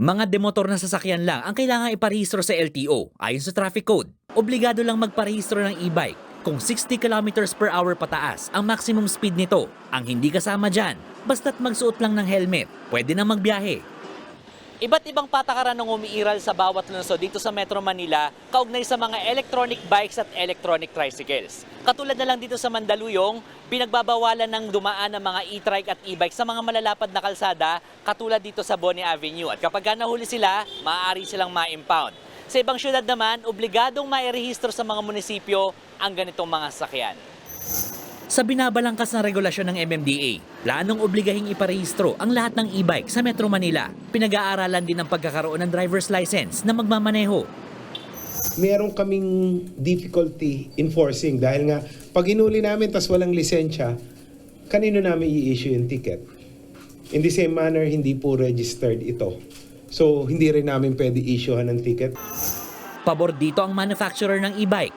Mga demotor na sasakyan lang ang kailangan iparehistro sa LTO. Ayon sa traffic code, obligado lang magparehistro ng e-bike kung 60 km/h pataas ang maximum speed nito. Ang hindi kasama dyan, basta't magsuot lang ng helmet, pwede na magbiyahe. Iba't ibang patakaran ng umiiral sa bawat lungsod dito sa Metro Manila kaugnay sa mga electronic bikes at electronic tricycles. Katulad na lang dito sa Mandaluyong, pinagbabawalan ng dumaan ng mga e-trike at e-bike sa mga malalapad na kalsada katulad dito sa Boni Avenue. At kapag nahuli sila, maaari silang ma-impound. Sa ibang syudad naman, obligadong mairehistro sa mga munisipyo ang ganitong mga sasakyan. Sa binabalangkas na regulasyon ng MMDA, planong obligahing iparehistro ang lahat ng e-bike sa Metro Manila. Pinag-aaralan din ang pagkakaroon ng driver's license na magmamaneho. Meron kaming difficulty enforcing dahil nga pag inuli namin tas walang lisensya, kanino namin i-issue yung ticket? In the same manner, hindi po registered ito. So, hindi rin namin pwede issuehan ng ticket. Pabor dito ang manufacturer ng e-bike.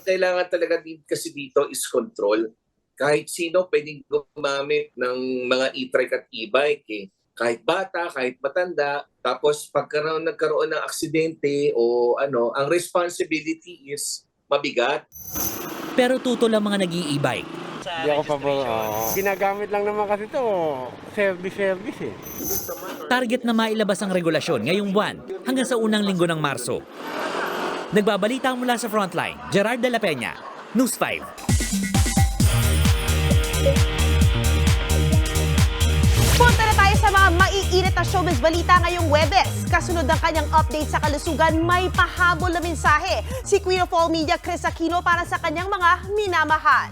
Kailangan talaga din kasi dito is control. Kahit sino pwedeng gumamit ng mga e-trike at e-bike eh. Kahit bata, kahit matanda. Tapos nagkaroon ng aksidente o ang responsibility is mabigat. Pero tutol ang mga nag-i-e-bike. Hindi ako pabor. Ginagamit lang naman kasi ito, service eh. Target na mailabas ang regulasyon ngayong buwan hanggang sa unang linggo ng Marso. Nagbabalita mula sa Frontline, Gerard de la Peña, News 5. Punta na tayo sa mga maiinit na showbiz balita ngayong Huwebes. Kasunod ng kanyang update sa kalusugan, may pahabol na mensahe si Queen of All Media Chris Aquino para sa kanyang mga minamahal.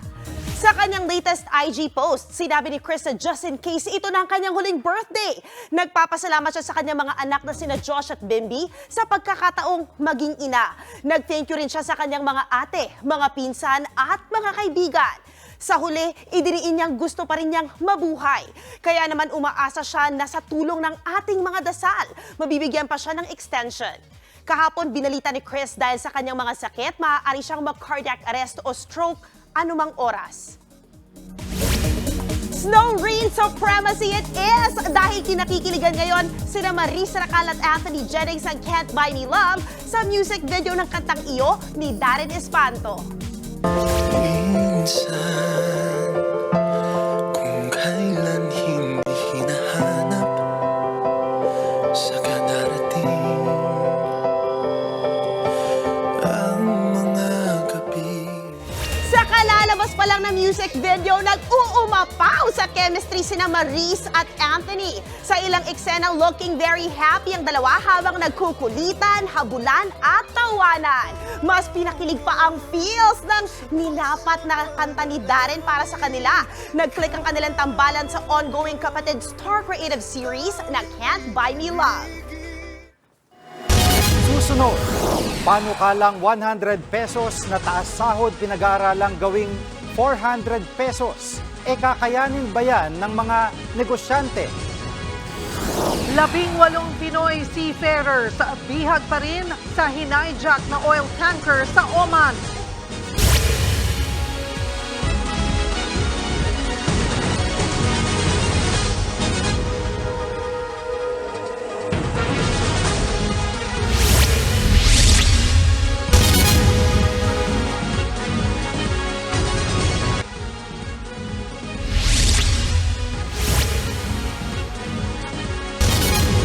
Sa kanyang latest IG post, sinabi ni Chris na just in case ito na ang kanyang huling birthday. Nagpapasalamat siya sa kanyang mga anak na sina Josh at Bimby sa pagkakataong maging ina. Nag-thank you rin siya sa kanyang mga ate, mga pinsan at mga kaibigan. Sa huli, idiniin niyang gusto pa rin niyang mabuhay. Kaya naman umaasa siya na sa tulong ng ating mga dasal, mabibigyan pa siya ng extension. Kahapon, binalita ni Chris dahil sa kanyang mga sakit, maaari siyang mag-cardiac arrest o stroke anumang oras. Snow Rain Supremacy it is! Dahil kinakikiligan ngayon sina Maris Racal at Anthony Jennings ang Can't Buy Me Love sa music video ng kantang Iyo ni Darren Espanto. Minsan, kung kailan hindi hinahanap, saka darating ang mga gabi. Sa kalalabas pa lang na music video, nag-uumapaw sa chemistry sina Maris at Anthony. Sa ilang eksena, looking very happy ang dalawa habang nagkukulitan, habulan at tawanan. Mas pinakilig pa ang feels ng nilapat na kanta ni Darren para sa kanila. Nag-click ang kanilang tambalan sa ongoing Kapatid Star Creative Series na Can't Buy Me Love. Susunod, panukalang 100 pesos na taas sahod pinag-aaralang gawing 400 pesos. E kakayanin ba yan ng mga negosyante? 18 Pinoy seafarers bihag pa rin sa hinijack na oil tanker sa Oman.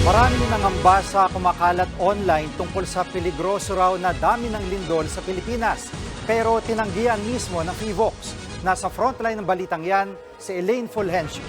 Maraming nangamba sa kumakalat online tungkol sa peligroso raw na dami ng lindol sa Pilipinas. Pero tinanggihan mismo ng PHIVOX. Nasa frontline ng balitang yan, si Elaine Fulgencio.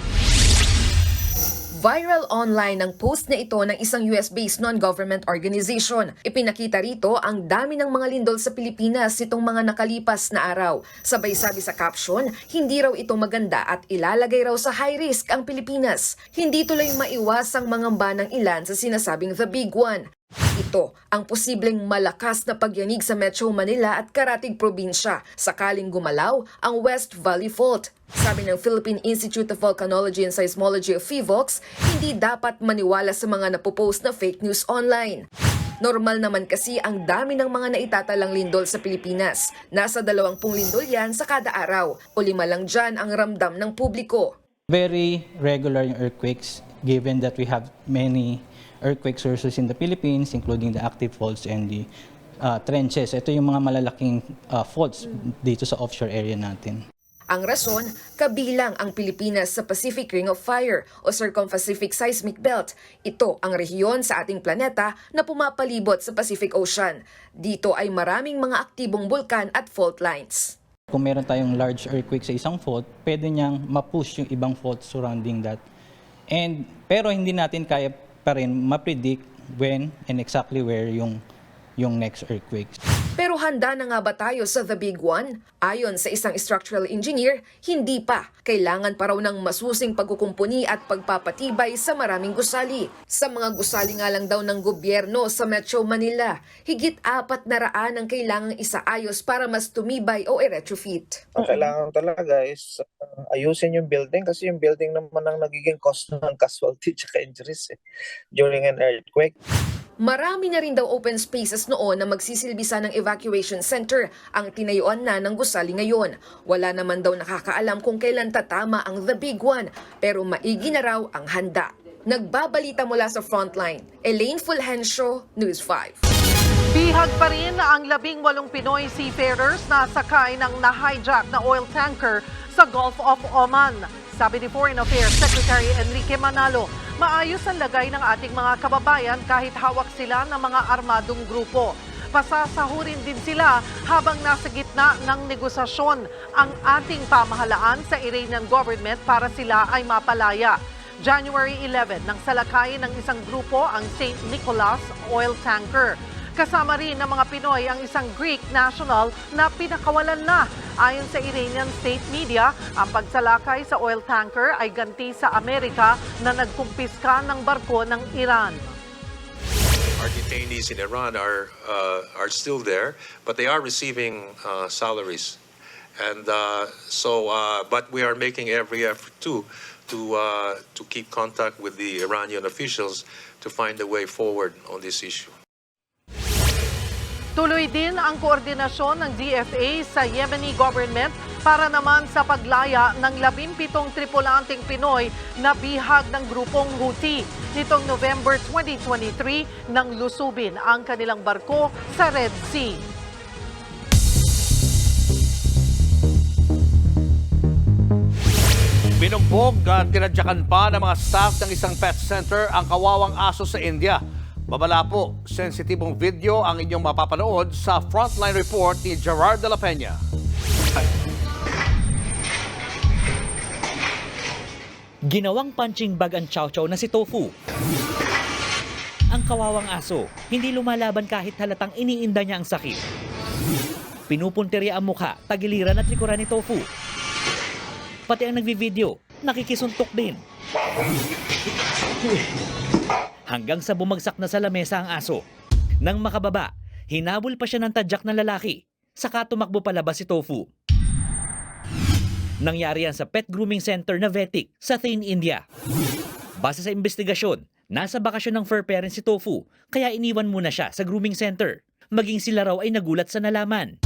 Viral online ang post na ito ng isang US-based non-government organization. Ipinakita rito ang dami ng mga lindol sa Pilipinas itong mga nakalipas na araw. Sabay sabi sa caption, hindi raw ito maganda at ilalagay raw sa high risk ang Pilipinas. Hindi tuloy maiwasang mangamba ng ilan sa sinasabing the big one. Ito ang posibleng malakas na pagyanig sa Metro Manila at karatig probinsya sakaling gumalaw ang West Valley Fault. Sabi ng Philippine Institute of Volcanology and Seismology of PHIVOX, hindi dapat maniwala sa mga napopost na fake news online. Normal naman kasi ang dami ng mga naitatalang lindol sa Pilipinas. Nasa 20 lindol yan sa kada araw o 5 lang dyan ang ramdam ng publiko. Very regular yung earthquakes given that we have many earthquake sources in the Philippines, including the active faults and the trenches. Ito yung mga malalaking faults dito sa offshore area natin. Ang rason, kabilang ang Pilipinas sa Pacific Ring of Fire o Circum-Pacific Seismic Belt. Ito ang rehiyon sa ating planeta na pumapalibot sa Pacific Ocean. Dito ay maraming mga aktibong bulkan at fault lines. Kung meron tayong large earthquake sa isang fault, pwede niyang ma-push yung ibang faults surrounding that. Pero hindi natin kaya pa rin ma-predict when and exactly where yung yung next earthquake. Pero handa na nga ba tayo sa the big one? Ayon sa isang structural engineer, hindi pa. Kailangan pa raw ng masusing pagkukumpuni at pagpapatibay sa maraming gusali. Sa mga gusali nga lang daw ng gobyerno sa Metro Manila, higit 400 ang kailangang isaayos para mas tumibay o i-retrofit. Ang kailangan talaga is ayusin yung building kasi yung building naman ang nagiging cause ng casualty at injuries during an earthquake. Marami na rin daw open spaces noon na magsisilbisa ng evacuation center ang tinayuan na ng gusali ngayon. Wala naman daw nakakaalam kung kailan tatama ang the big one, pero maigi na raw ang handa. Nagbabalita mula sa Frontline, Elaine Fulgencio, News 5. Bihag pa rin ang 18 Pinoy seafarers na sakay ng na-hijack na oil tanker sa Gulf of Oman. Sabi ni Foreign Affairs Secretary Enrique Manalo, maayos ang lagay ng ating mga kababayan kahit hawak sila ng mga armadong grupo. Pasasahurin din sila habang nasa gitna ng negosasyon ang ating pamahalaan sa Iranian government para sila ay mapalaya. January 11 nang salakayin ng isang grupo ang St. Nicholas oil tanker. Kasama rin ng mga Pinoy ang isang Greek national na pinakawalan na. Ayon sa Iranian state media, ang pagsalakay sa oil tanker ay ganti sa Amerika na nagkumpiska ng barko ng Iran. Our detainees in Iran are still there, but they are receiving salaries, and but we are making every effort to keep contact with the Iranian officials to find a way forward on this issue. Tuloy din ang koordinasyon ng DFA sa Yemeni government para naman sa paglaya ng 17 tripulanteng Pinoy na bihag ng grupong Houthi. Nitong November 2023 nang lusubin ang kanilang barko sa Red Sea. Binugbog at tinadyakan pa ng mga staff ng isang pet center ang kawawang aso sa India. Babala po, sensitibong video ang inyong mapapanood sa Frontline Report ni Gerard de la Peña. Ginawang punching bag ang chow chow na si Tofu. Ang kawawang aso, hindi lumalaban kahit halatang iniinda niya ang sakit. Pinupuntirya ang mukha, tagiliran at likuran ni Tofu. Pati ang nagvi-video, nakikisuntok din. Hanggang sa bumagsak na sa lamesa ang aso. Nang makababa, hinabol pa siya ng tadyak ng lalaki. Saka tumakbo palabas si Tofu. Nangyari yan sa pet grooming center na Vetik sa Thane, India. Base sa investigasyon, nasa bakasyon ng fur parent si Tofu, kaya iniwan muna siya sa grooming center. Maging sila raw ay nagulat sa nalaman.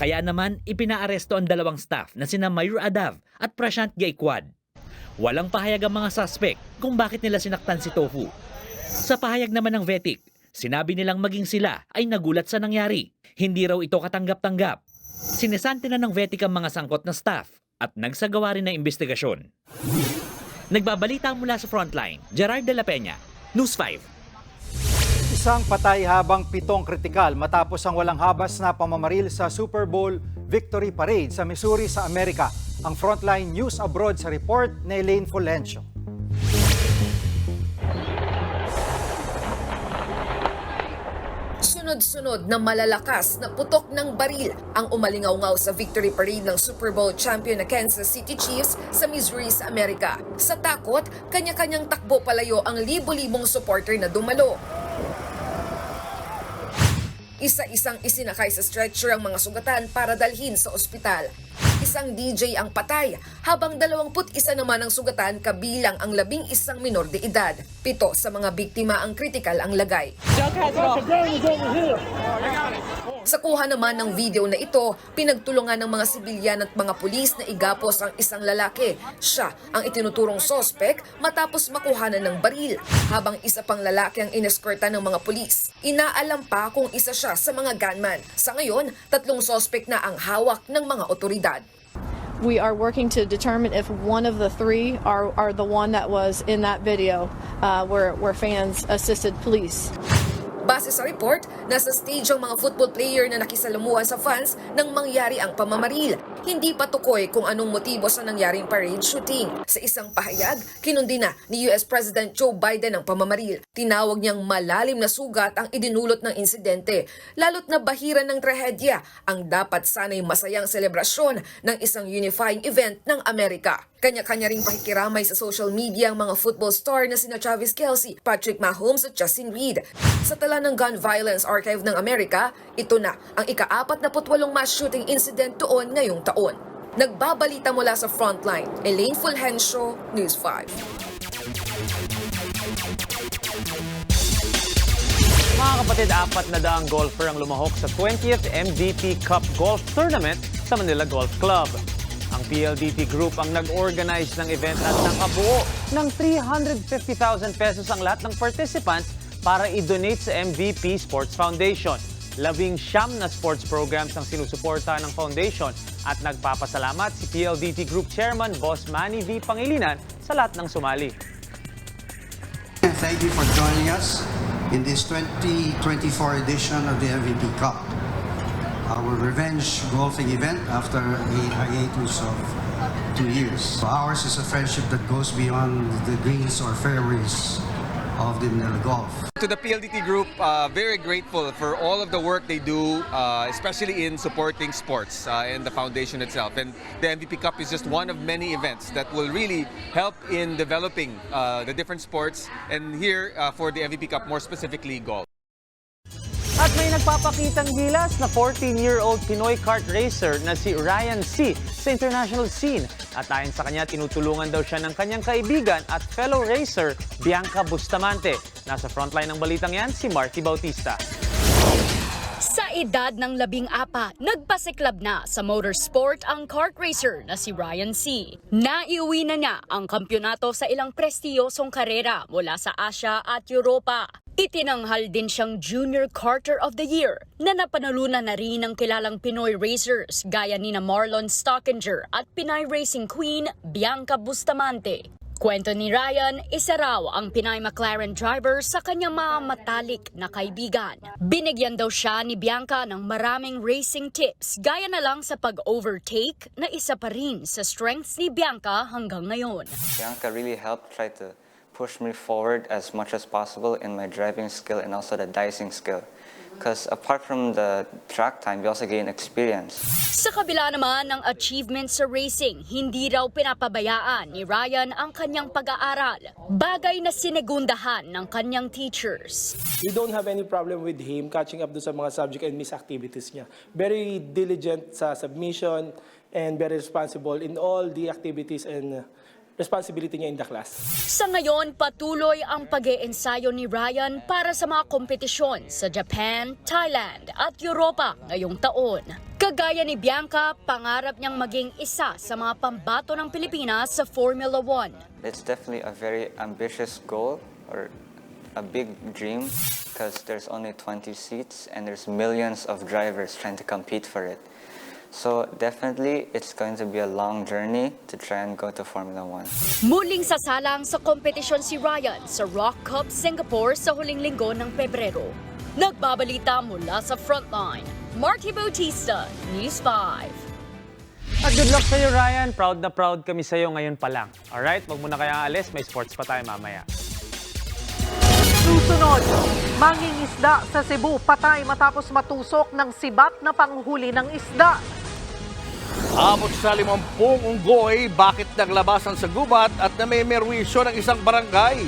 Kaya naman, ipinaaresto ang dalawang staff na sina Mayur Adav at Prashant Gaikwad. Walang pahayag ang mga suspect kung bakit nila sinaktan si Tofu. Sa pahayag naman ng Vetik, sinabi nilang maging sila ay nagulat sa nangyari. Hindi raw ito katanggap-tanggap. Sinesante na ng Vetik ang mga sangkot na staff at nagsagawa rin ng investigasyon. Nagbabalita mula sa Frontline, Gerard de la Peña, News 5. Isang patay habang 7 kritikal matapos ang walang habas na pamamaril sa Super Bowl Victory Parade sa Missouri sa Amerika. Ang Frontline News Abroad sa report ni Elaine Fulgencio. Sunod-sunod na malalakas na putok ng baril ang umalingaw-ngaw sa victory parade ng Super Bowl champion na Kansas City Chiefs sa Missouri sa Amerika. Sa takot, kanya-kanyang takbo palayo ang libo-libong supporter na dumalo. Isa-isang isinakay sa stretcher ang mga sugatan para dalhin sa ospital. Isang DJ ang patay, habang 21 naman ang sugatan kabilang ang 11 minor de edad. 7 sa mga biktima ang kritikal ang lagay. Sa kuha naman ng video na ito, pinagtulungan ng mga sibilyan at mga pulis na igapos ang isang lalaki. Siya ang itinuturong sospek matapos makuhanan ng baril, habang isa pang lalaki ang ineskorta ng mga pulis. Inaalam pa kung isa siya sa mga gunman. Sa ngayon, 3 sospek na ang hawak ng mga otoridad. We are working to determine if one of the 3 are the one that was in that video where fans assisted police. Base sa report, nasa stage ang mga football player na nakisalamuhan sa fans nang mangyari ang pamamaril. Hindi pa tukoy kung anong motibo sa nangyaring parade shooting. Sa isang pahayag, kinundi na ni US President Joe Biden ang pamamaril. Tinawag niyang malalim na sugat ang idinulot ng insidente, lalo't na bahira ng trahedya ang dapat sanay masayang selebrasyon ng isang unifying event ng Amerika. Kanya-kanya ring pakikiramay sa social media ang mga football star na sina Travis Kelce, Patrick Mahomes at Justin Reed. Sa tala ng Gun Violence Archive ng Amerika, ito na ang ika-48 mass shooting incident doon ngayong taon. Nagbabalita mula sa Frontline, Elaine Fulgencio, News 5. Mga kapatid, 400 golfer ang lumahok sa 20th MVP Cup Golf Tournament sa Manila Golf Club. Ang PLDT Group ang nag-organize ng event at nakabuo ng 350,000 pesos ang lahat ng participants para i-donate sa MVP Sports Foundation. 19 na sports programs ang sinusuporta ng foundation at nagpapasalamat si PLDT Group Chairman Boss Manny V. Pangilinan sa lahat ng sumali. Thank you for joining us in this 2024 edition of the MVP Cup, our revenge golfing event after a hiatus of 2 years. Ours is a friendship that goes beyond the greens or fairways of the Manila Golf. To the PLDT Group, very grateful for all of the work they do, especially in supporting sports and the foundation itself. And the MVP Cup is just one of many events that will really help in developing the different sports, and here for the MVP Cup, more specifically golf. At may nagpapakitang gilas na 14-year-old Pinoy kart racer na si Ryan C. sa international scene. At ayon sa kanya, tinutulungan daw siya ng kanyang kaibigan at fellow racer, Bianca Bustamante. Nasa frontline ng balitang yan, si Marky Bautista. Sa edad ng 14, nagpasiklab na sa motorsport ang kart racer na si Ryan C. Naiuwi na niya ang kampyonato sa ilang prestiyosong karera mula sa Asia at Europa. Itinanghal din siyang Junior Karter of the Year na napanalunan na rin ng kilalang Pinoy racers gaya ni Marlon Stockinger at Pinay Racing Queen Bianca Bustamante. Kwento ni Ryan, isa raw ang Pinay McLaren driver sa kanyang mga matalik na kaibigan. Binigyan daw siya ni Bianca ng maraming racing tips gaya na lang sa pag-overtake na isa pa rin sa strengths ni Bianca hanggang ngayon. Bianca really helped try to push me forward as much as possible in my driving skill and also the dicing skill. Because apart from the track time, we also gain experience. Sa kabila naman ng achievements sa racing, hindi raw pinapabayaan ni Ryan ang kanyang pag-aaral. Bagay na sinegundahan ng kanyang teachers. We don't have any problem with him catching up sa mga subject and miss activities niya. Very diligent sa submission and very responsible in all the activities and responsibility niya in the class. Sa ngayon, patuloy ang pag-iensayo ni Ryan para sa mga kompetisyon sa Japan, Thailand at Europa ngayong taon. Kagaya ni Bianca, pangarap niyang maging isa sa mga pambato ng Pilipinas sa Formula 1. It's definitely a very ambitious goal or a big dream because there's only 20 seats and there's millions of drivers trying to compete for it. So definitely, it's going to be a long journey to try and go to Formula 1. Muling sasalang sa kompetisyon si Ryan sa Rock Cup Singapore sa huling linggo ng Pebrero. Nagbabalita mula sa Frontline, Marky Bautista, News 5. At good luck sa'yo, Ryan. Proud na proud kami sa'yo ngayon pa lang. Alright, wag mo na kaya alis. May sports pa tayo mamaya. Susunod, mangingisda sa Cebu patay matapos matusok ng sibat na panghuli ng isda. Abot sa 50 unggoy, bakit naglabasan sa gubat at namemerwisyo ng isang barangay?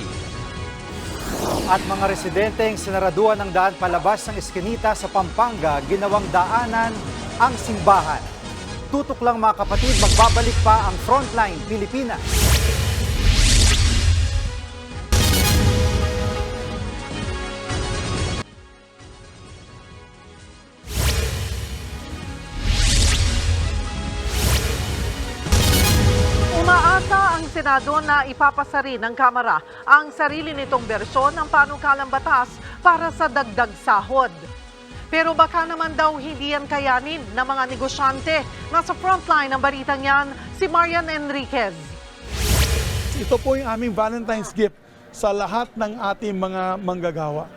At mga residenteng sinaraduan ng daan palabas ng Eskinita sa Pampanga, ginawang daanan ang simbahan. Tutok lang mga kapatid, magbabalik pa ang Frontline Pilipinas. Umaasa ang Senado na ipapasa rin ng Kamara ang sarili nitong bersyon ng panukalang batas para sa dagdag sahod. Pero baka naman daw hindi yan kayanin ng mga negosyante. Nasa frontline ng balitang yan, si Marian Enriquez. Ito po yung aming Valentine's gift sa lahat ng ating mga manggagawa.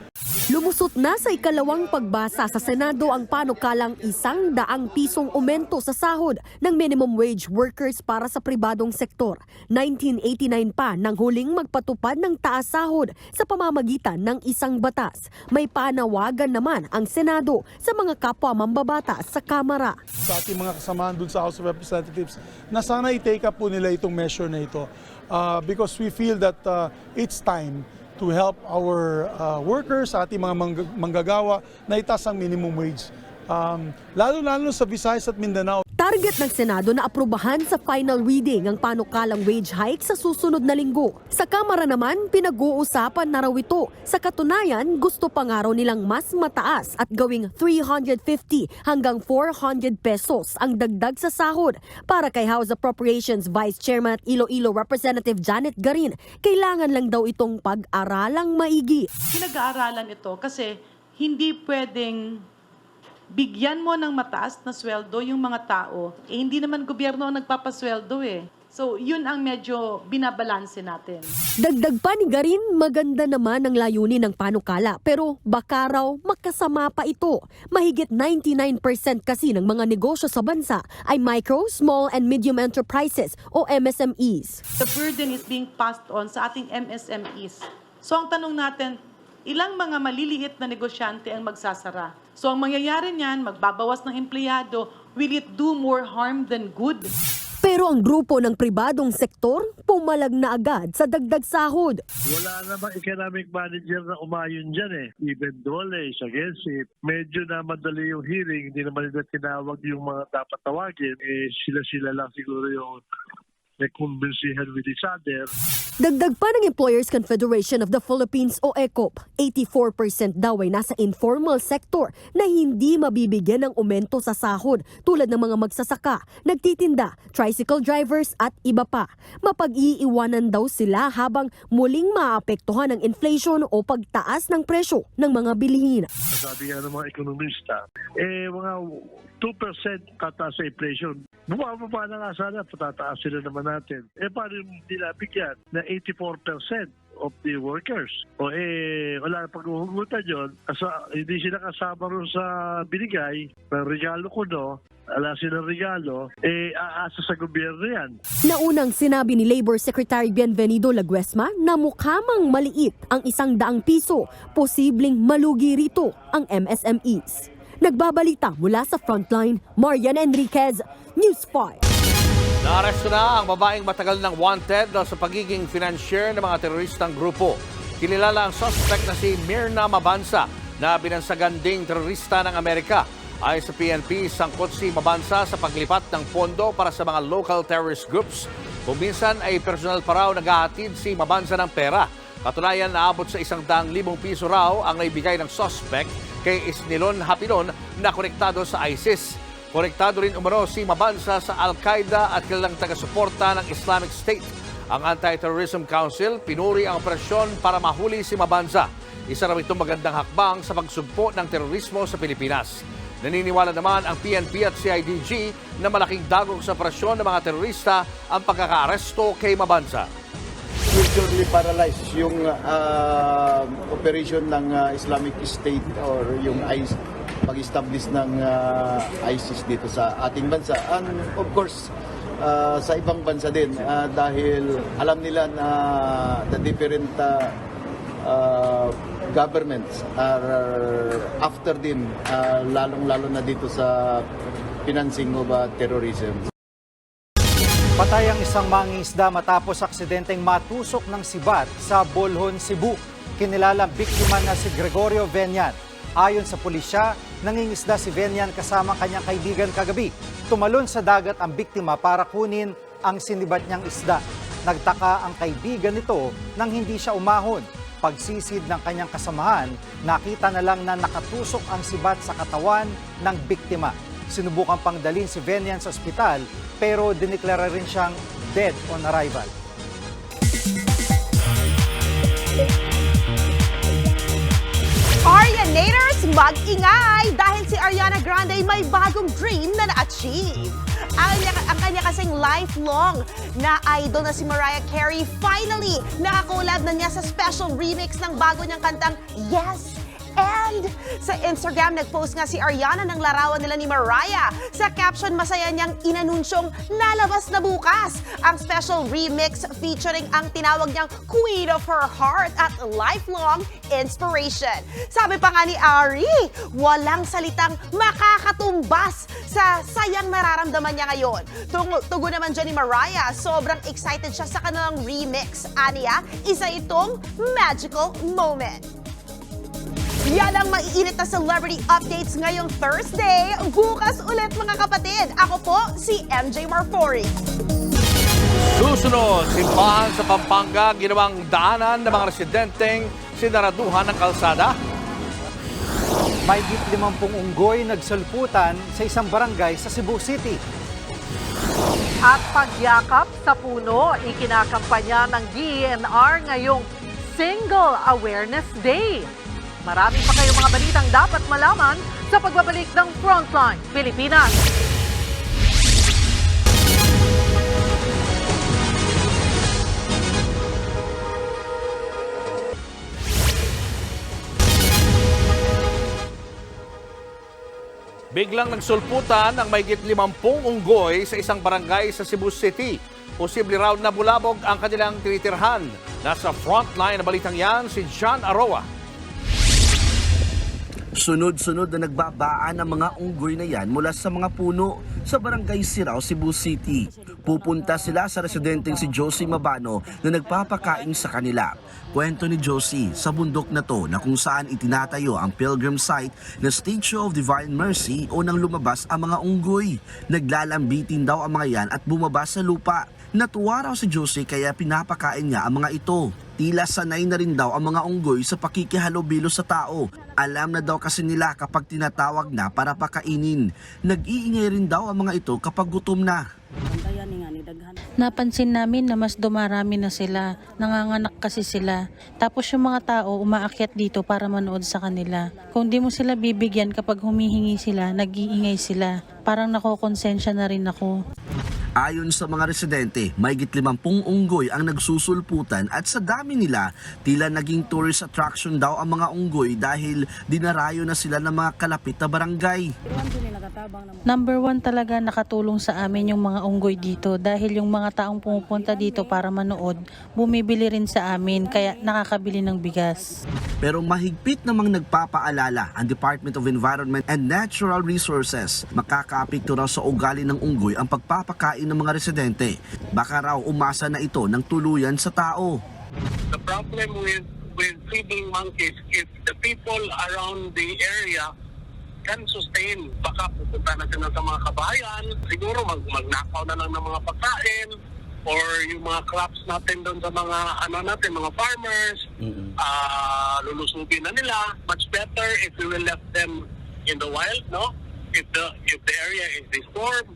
Lumusot na sa ikalawang pagbasa sa Senado ang panukalang 100 pisong aumento sa sahod ng minimum wage workers para sa pribadong sektor. 1989 pa nang huling magpatupad ng taas sahod sa pamamagitan ng isang batas. May panawagan naman ang Senado sa mga kapwa mambabatas sa Kamara. Sa ating mga kasamahan dun sa House of Representatives na sana i-take up po nila itong measure na ito because we feel that it's time to help our workers, ating mga manggagawa na itaas ang minimum wage. Lalo-lalo sa Visayas at Mindanao. Target ng Senado na aprubahan sa final reading ang panukalang wage hike sa susunod na linggo. Sa Kamara naman, pinag-uusapan na raw ito. Sa katunayan, gusto pa nga raw nilang mas mataas at gawing 350 hanggang 400 pesos ang dagdag sa sahod. Para kay House Appropriations Vice Chairman at Iloilo Representative Janet Garin, kailangan lang daw itong pag-aralang maigi. Pinag-aaralan ito kasi hindi pwedeng bigyan mo ng mataas na sweldo yung mga tao, hindi naman gobyerno ang nagpapasweldo eh. So, yun ang medyo binabalanse natin. Dagdag pa ni Garin, maganda naman ang layunin ng panukala pero baka raw makasama pa ito. Mahigit 99% kasi ng mga negosyo sa bansa ay micro, small and medium enterprises o MSMEs. The burden is being passed on sa ating MSMEs. So, ang tanong natin, ilang mga maliliit na negosyante ang magsasara? So ang mangyayari niyan, magbabawas ng empleyado, will it do more harm than good? Pero ang grupo ng pribadong sektor, pumalag na agad sa dagdag sahod. Wala namang economic manager na umayon dyan eh. Even Dole, against it. Medyo na madali yung hearing, hindi naman nila tinawag yung mga dapat tawagin. Sila-sila lang siguro yung nagkumbinsihan with each other. Dagdag pa ng Employers Confederation of the Philippines o ECOP, 84% daw ay nasa informal sector na hindi mabibigyan ng aumento sa sahod tulad ng mga magsasaka, nagtitinda, tricycle drivers at iba pa. Mapag-iiwanan daw sila habang muling maapektuhan ng inflation o pagtaas ng presyo ng mga bilihin. Sabi nga ng mga ekonomista, mga 2% tataas sa inflation. Bumababa na nga sana, patataas sila naman natin. Paano yung nilabigyan na 84% of the workers? Wala na pag-uhugutan yun. Hindi sila kasama rin sa binigay ng regalo ko, no? Ala silang regalo, aasa sa gobyerno yan. Naunang sinabi ni Labor Secretary Bienvenido Laguesma na mukhamang maliit ang 100 piso. Posibleng malugi rito ang MSMEs. Nagbabalita mula sa Frontline, Marian Enriquez, News 5. Naaresto na ang babaeng matagal ng wanted sa pagiging financier ng mga teroristang grupo. Kilala ang suspect na si Myrna Mabansa na binansagan ding terorista ng Amerika. Ayon sa PNP, sangkot si Mabansa sa paglipat ng pondo para sa mga local terrorist groups. Kuminsan ay personal pa raw naghahatid si Mabansa ng pera. Katunayan, naabot sa 100,000 piso raw ang naibigay ng suspect kay Isnilon Hapilon na konektado sa ISIS. Konektado rin umano si Mabansa sa Al-Qaeda at kilalang taga-suporta ng Islamic State. Ang Anti-Terrorism Council pinuri ang operasyon para mahuli si Mabansa. Isa raw itong magandang hakbang sa pagsugpo ng terorismo sa Pilipinas. Naniniwala naman ang PNP at CIDG na malaking dagok sa operasyon ng mga terorista ang pagkakaaresto kay Mabansa. Virtually paralyzed yung operation ng Islamic State or yung pag-establish ng ISIS dito sa ating bansa. And of course, sa ibang bansa din dahil alam nila na the different governments are after din, lalong-lalo na dito sa financing of terrorism. Patay ang isang mangingisda matapos aksidenteng matusok ng sibat sa Bolhon, Cebu. Kinilalang biktima na si Gregorio Venyan. Ayon sa pulisya, nangingisda si Venyan kasama kanyang kaibigan kagabi. Tumalon sa dagat ang biktima para kunin ang sinibat niyang isda. Nagtaka ang kaibigan nito nang hindi siya umahon. Pagsisid ng kanyang kasamahan, nakita na lang na nakatusok ang sibat sa katawan ng biktima. Sinubukang pangdalhin si Venyan sa ospital pero dineklara rin siyang dead on arrival. Arianators, mag-ingay dahil si Ariana Grande may bagong dream na na-achieve. Ang kanya kasing lifelong na idol na si Mariah Carey finally nakakolab na niya sa special remix ng bago niyang kantang Yes And sa Instagram, nag-post nga si Ariana ng larawan nila ni Mariah. Sa caption, masaya niyang inanunsyong lalabas na bukas ang special remix featuring ang tinawag niyang Queen of Her Heart at lifelong inspiration. Sabi pa nga ni Ari, walang salitang makakatumbas sa sayang nararamdaman niya ngayon. Tugon naman dyan ni Mariah, sobrang excited siya sa kanilang remix. Aniya, isa itong magical moment. Yan ang maiinit na celebrity updates ngayong Thursday. Bukas ulit mga kapatid. Ako po si MJ Marfori. Susunod, simbahan sa Pampanga, ginawang daanan ng mga residenteng sinaraduhan ng kalsada. May 50 unggoy nagsulputan sa isang barangay sa Cebu City. At pagyakap sa puno, ikinakampanya ng DENR ngayong Single Awareness Day. Marami pa kayong mga balitang dapat malaman sa pagbabalik ng Frontline Pilipinas. Biglang nagsulputan ang mahigit 50 unggoy sa isang barangay sa Cebu City. Posible raw na bulabog ang kanilang tinitirhan. Nasa frontline na balitang yan si John Aroa. Sunod-sunod na nagbabaan ang mga unggoy na yan mula sa mga puno sa barangay Sirao, Cebu City. Pupunta sila sa residenteng si Josie Mabano na nagpapakain sa kanila. Kwento ni Josie, sa bundok na to na kung saan itinatayo ang pilgrim site na Statue of Divine Mercy o nang lumabas ang mga unggoy. Naglalambitin daw ang mga yan at bumaba sa lupa. Natuwa raw si Josie kaya pinapakain niya ang mga ito. Tila sanay na rin daw ang mga unggoy sa pakikihalubilo sa tao. Alam na daw kasi nila kapag tinatawag na para pakainin. Nag-iingay rin daw ang mga ito kapag gutom na. Napansin namin na mas dumarami na sila. Nanganganak kasi sila. Tapos yung mga tao umaakyat dito para manood sa kanila. Kung di mo sila bibigyan kapag humihingi sila, nag-iingay sila. Parang nakokonsensya na rin ako. Ayon sa mga residente, mahigit 50 unggoy ang nagsusulputan at sa dami nila, tila naging tourist attraction daw ang mga unggoy dahil dinarayo na sila ng mga kalapit na barangay. Number 1 talaga nakatulong sa amin yung mga unggoy dito dahil yung mga taong pumupunta dito para manood, bumibili rin sa amin kaya nakakabili ng bigas. Pero mahigpit namang nagpapaalala ang Department of Environment and Natural Resources. Makakaapekto raw sa ugali ng unggoy ang pagpapakain ng mga residente. Baka raw umasa na ito ng tuluyan sa tao. The problem with feeding monkeys, if the people around the area can sustain, baka pupunta na sila sa mga kabayan, siguro magnakaw na lang ng mga pagkain or yung mga crops natin doon sa mga mga farmers, lulusubin na nila. Much better if we will let them in the wild, no? If the area is disturbed,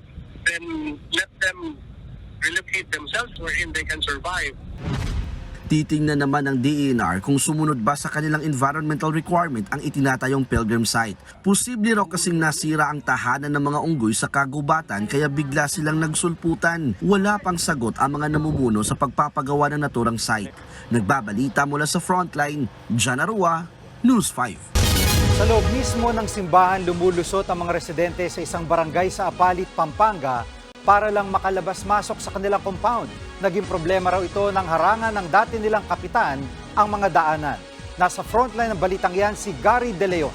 then let them relocate themselves wherein they can survive. Titingnan naman ng DENR kung sumunod ba sa kanilang environmental requirement ang itinatayong pilgrim site. Posible raw kasing nasira ang tahanan ng mga unggoy sa kagubatan kaya bigla silang nagsulputan. Wala pang sagot ang mga namumuno sa pagpapagawa ng naturang site. Nagbabalita mula sa Frontline, John Aroa, News 5. Sa loob mismo ng simbahan, lumulusot ang mga residente sa isang barangay sa Apalit, Pampanga para lang makalabas-masok sa kanilang compound. Naging problema raw ito ng harangan ng dati nilang kapitan ang mga daanan. Nasa frontline ng balitang yan si Gary De Leon.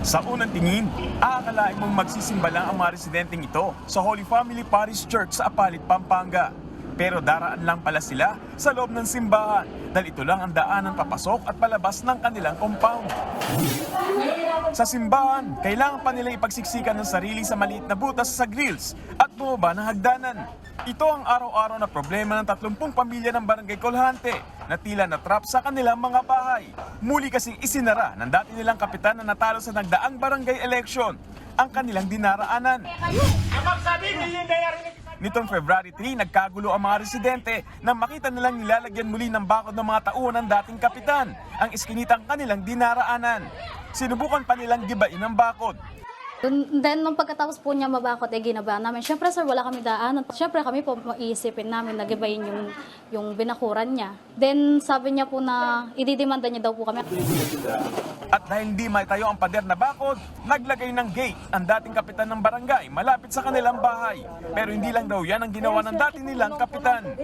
Sa unang tingin, aakalain mong magsisimba lang ang mga residenteng ito sa Holy Family Parish Church sa Apalit, Pampanga. Pero daraan lang pala sila sa loob ng simbahan dahil ito lang ang daanan papasok at palabas ng kanilang compound. Sa simbahan, kailangan pa nila ipagsiksikan ng sarili sa maliit na butas sa grills at bumaba ng hagdanan. Ito ang araw-araw na problema ng 30 pamilya ng Barangay Colhante na tila natrap sa kanilang mga bahay. Muli kasing isinara ng dati nilang kapitan na natalo sa nagdaang barangay election ang kanilang dinaraanan. Nitong February 3, nagkagulo ang mga residente nang makita nilang nilalagyan muli ng bakod ng mga tauhan ng dating kapitan ang iskinitang kanilang dinaraanan. Sinubukan pa nilang gibain ang bakod. Then, nung pagkatapos po niya mabakot, ginabayan namin. Siyempre, sir, wala kami daanan. Siyempre, kami po maiisipin namin, nagibayin yung binakuran niya. Then, sabi niya po na ididemanda niya daw po kami. At dahil hindi maitayo ang pader na bakod, naglagay ng gate ang dating kapitan ng barangay malapit sa kanilang bahay. Pero hindi lang daw yan ang ginawa ng dati nilang kapitan.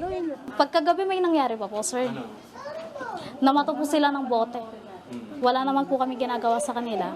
Pagkagabi may nangyari pa po, sir. Namato po sila ng bote. Wala naman po kami ginagawa sa kanila.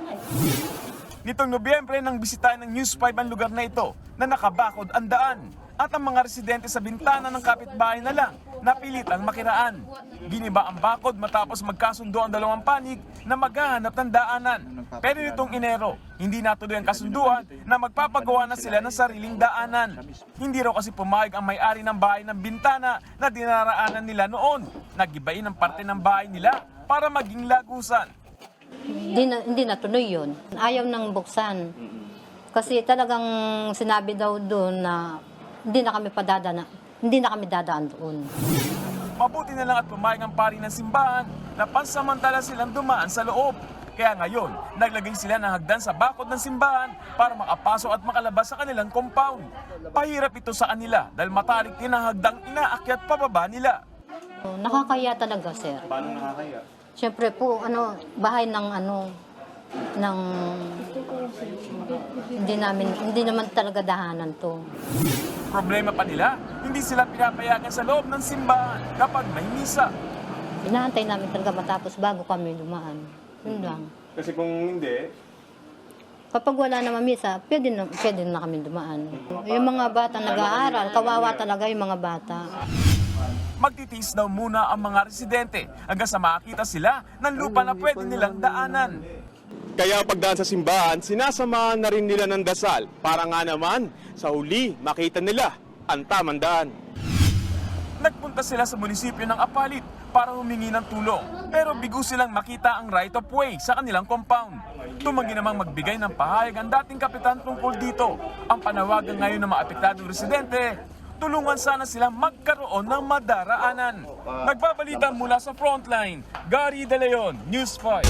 Nitong Nobyembre nang bisitahin ng News 5 ang lugar na ito na nakabakod ang daan. At ang mga residente sa bintana ng kapitbahay na lang napilitang makiraan. Giniba ang bakod matapos magkasundo ang dalawang panig na maghahanap ng daanan. Pero nitong Enero, hindi natuloy ang kasunduan na magpapagawa na sila ng sariling daanan. Hindi raw kasi pumayag ang may-ari ng bahay ng bintana na dinaraanan nila noon. Nagibain ang parte ng bahay nila para maging lagusan. Hindi natuloy yun. Ayaw nang buksan. Kasi talagang sinabi daw doon na hindi na kami dadaan doon. Mabuti na lang at pumayag ang pari ng simbahan na pansamantala silang dumaan sa loob. Kaya ngayon, naglagay sila ng hagdan sa bakod ng simbahan para makapasok at makalabas sa kanilang compound. Pahirap ito sa kanila dahil matarik din ang hagdang inaakyat pababa nila. Nakakaya talaga, sir. Paano nakakaya? Siyempre po, bahay ng hindi naman talaga dahanan to. Problema pa nila, hindi sila pinapayagan sa loob ng simbahan kapag may misa. Inaantay namin talaga matapos bago kami dumaan. Yun lang. Kasi kung hindi, Kapag wala naman misa, pwede na kami dumaan. Yung mga bata nag-aaral, kawawa talaga yung mga bata. Magtitiis daw muna ang mga residente hanggang sa makakita sila ng lupa na pwede nilang daanan. Kaya pagdaan sa simbahan, sinasamahan na rin nila ng dasal para nga naman sa huli makita nila ang tamang daan. Nagpunta sila sa munisipyo ng Apalit para humingi ng tulong pero bigo silang makita ang right of way sa kanilang compound. Tumanggi namang magbigay ng pahayag ang dating kapitan tungkol dito. Ang panawagan ngayon ng mga apektadong residente, tulungan sana sila magkaroon ng madaraanan. Nagbabalita mula sa Frontline, Gary De Leon, News 5.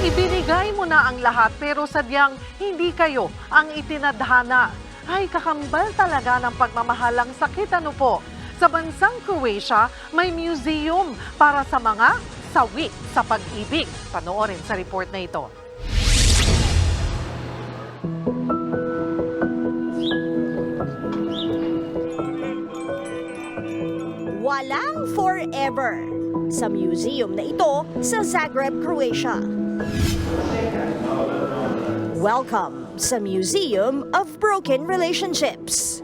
Ibinigay mo na ang lahat pero sadyang hindi kayo ang itinadhana. Ay, kakambal talaga ng pagmamahalang sakit ano po. Sa bansang Croatia, may museum para sa mga sawi sa pag-ibig. Panoorin sa report na ito. Walang forever sa museum na ito sa Zagreb, Croatia. Welcome sa Museum of Broken Relationships.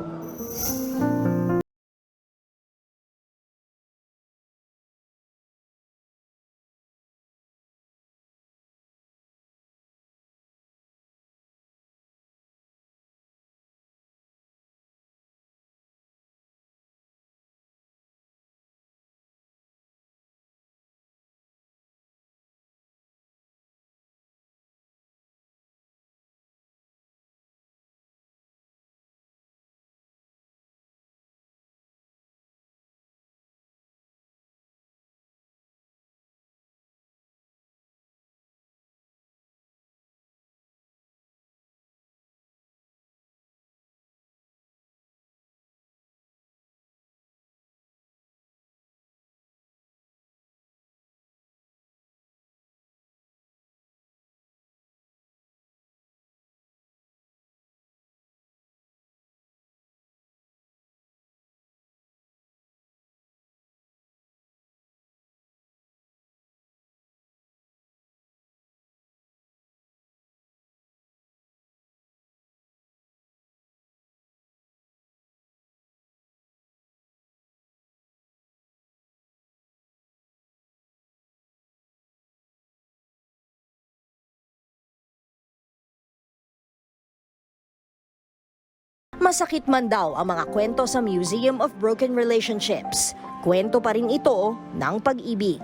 Masakit man daw ang mga kwento sa Museum of Broken Relationships, kwento pa rin ito ng pag-ibig.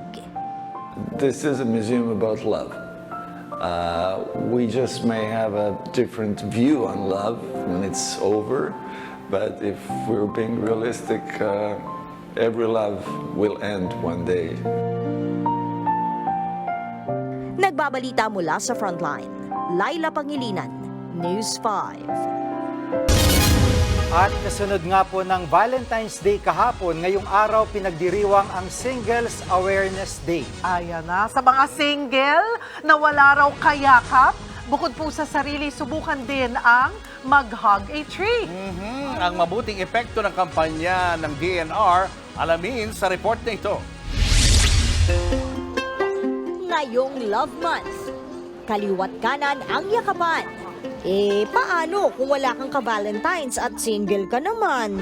This is a museum about love. We just may have a different view on love when it's over, but if we're being realistic, every love will end one day. Nagbabalita mula sa Frontline, Laila Pangilinan, News 5. At kasunod nga po ng Valentine's Day kahapon, ngayong araw pinagdiriwang ang Singles Awareness Day. Ayan na, sa mga single na wala raw kayakap, bukod po sa sarili, subukan din ang mag-hug a tree. Ang mabuting epekto ng kampanya ng DNR, alamin sa report na ito. Ngayong Love Month, kaliwat kanan ang yakapan. Paano kung wala kang ka-Valentines at single ka naman?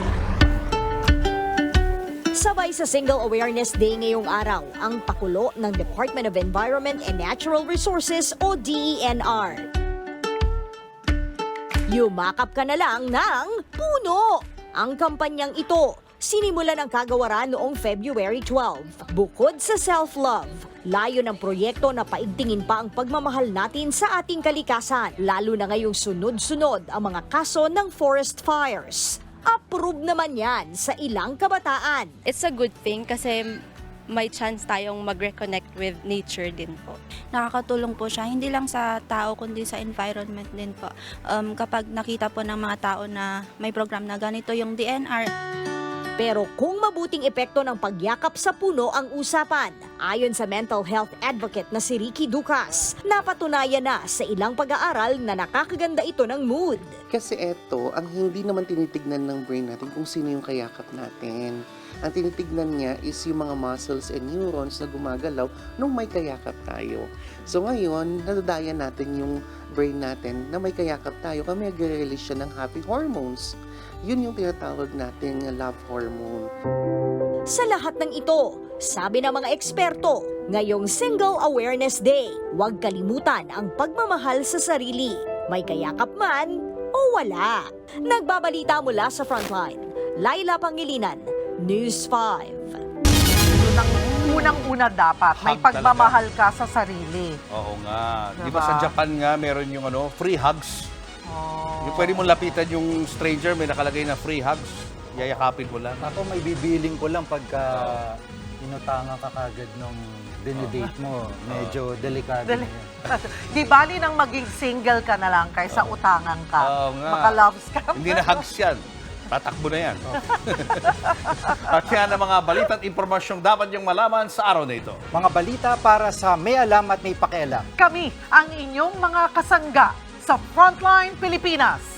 Sabay sa Single Awareness Day ngayong araw, ang pakulo ng Department of Environment and Natural Resources o DENR. Yumakap ka na lang ng puno! Ang kampanyang ito, sinimulan ang kagawaran noong February 12. Bukod sa self-love, layo ng proyekto na paigtingin pa ang pagmamahal natin sa ating kalikasan, lalo na ngayong sunod-sunod ang mga kaso ng forest fires. Approve naman yan sa ilang kabataan. It's a good thing kasi may chance tayong mag-reconnect with nature din po. Nakakatulong po siya, hindi lang sa tao kundi sa environment din po. Kapag nakita po ng mga tao na may program na ganito yung DNR. Pero kung mabuting epekto ng pagyakap sa puno ang usapan, ayon sa mental health advocate na si Ricky Ducas, napatunayan na sa ilang pag-aaral na nakakaganda ito ng mood. Kasi eto, ang hindi naman tinitignan ng brain natin kung sino yung kayakap natin. Ang tinitignan niya is yung mga muscles and neurons na gumagalaw nung may kayakap tayo. So ngayon, nadadaya natin yung brain natin na may kayakap tayo kaya nag-release siya ng happy hormones. Yun yung tinatawag nating love hormone. Sa lahat ng ito, sabi ng mga eksperto, ngayong Single Awareness Day, huwag kalimutan ang pagmamahal sa sarili. May kayakap man o wala. Nagbabalita mula sa Frontline, Laila Pangilinan, News 5. Unang-una dapat, may Hug pagmamahal ka sa sarili. Oo nga. Di Diba? ba sa Japan nga meron yung free hugs? Yung pwede mong lapitan yung stranger, may nakalagay na free hugs. Yayakapin mo lang. Ako may bibiling ko lang pagka inutangan ka kagad nung dinidate mo. Medyo delikado na yan. Di bali nang maging single ka na lang kaysa utangan ka. Oo nga. Maka-love scam. Hindi na hugs yan. Tatakbo na yan. At yan ang mga balita at impormasyong dapat niyong malaman sa araw na ito. Mga balita para sa may alam at may pakialam. Kami ang inyong mga kasangga sa Frontline Pilipinas.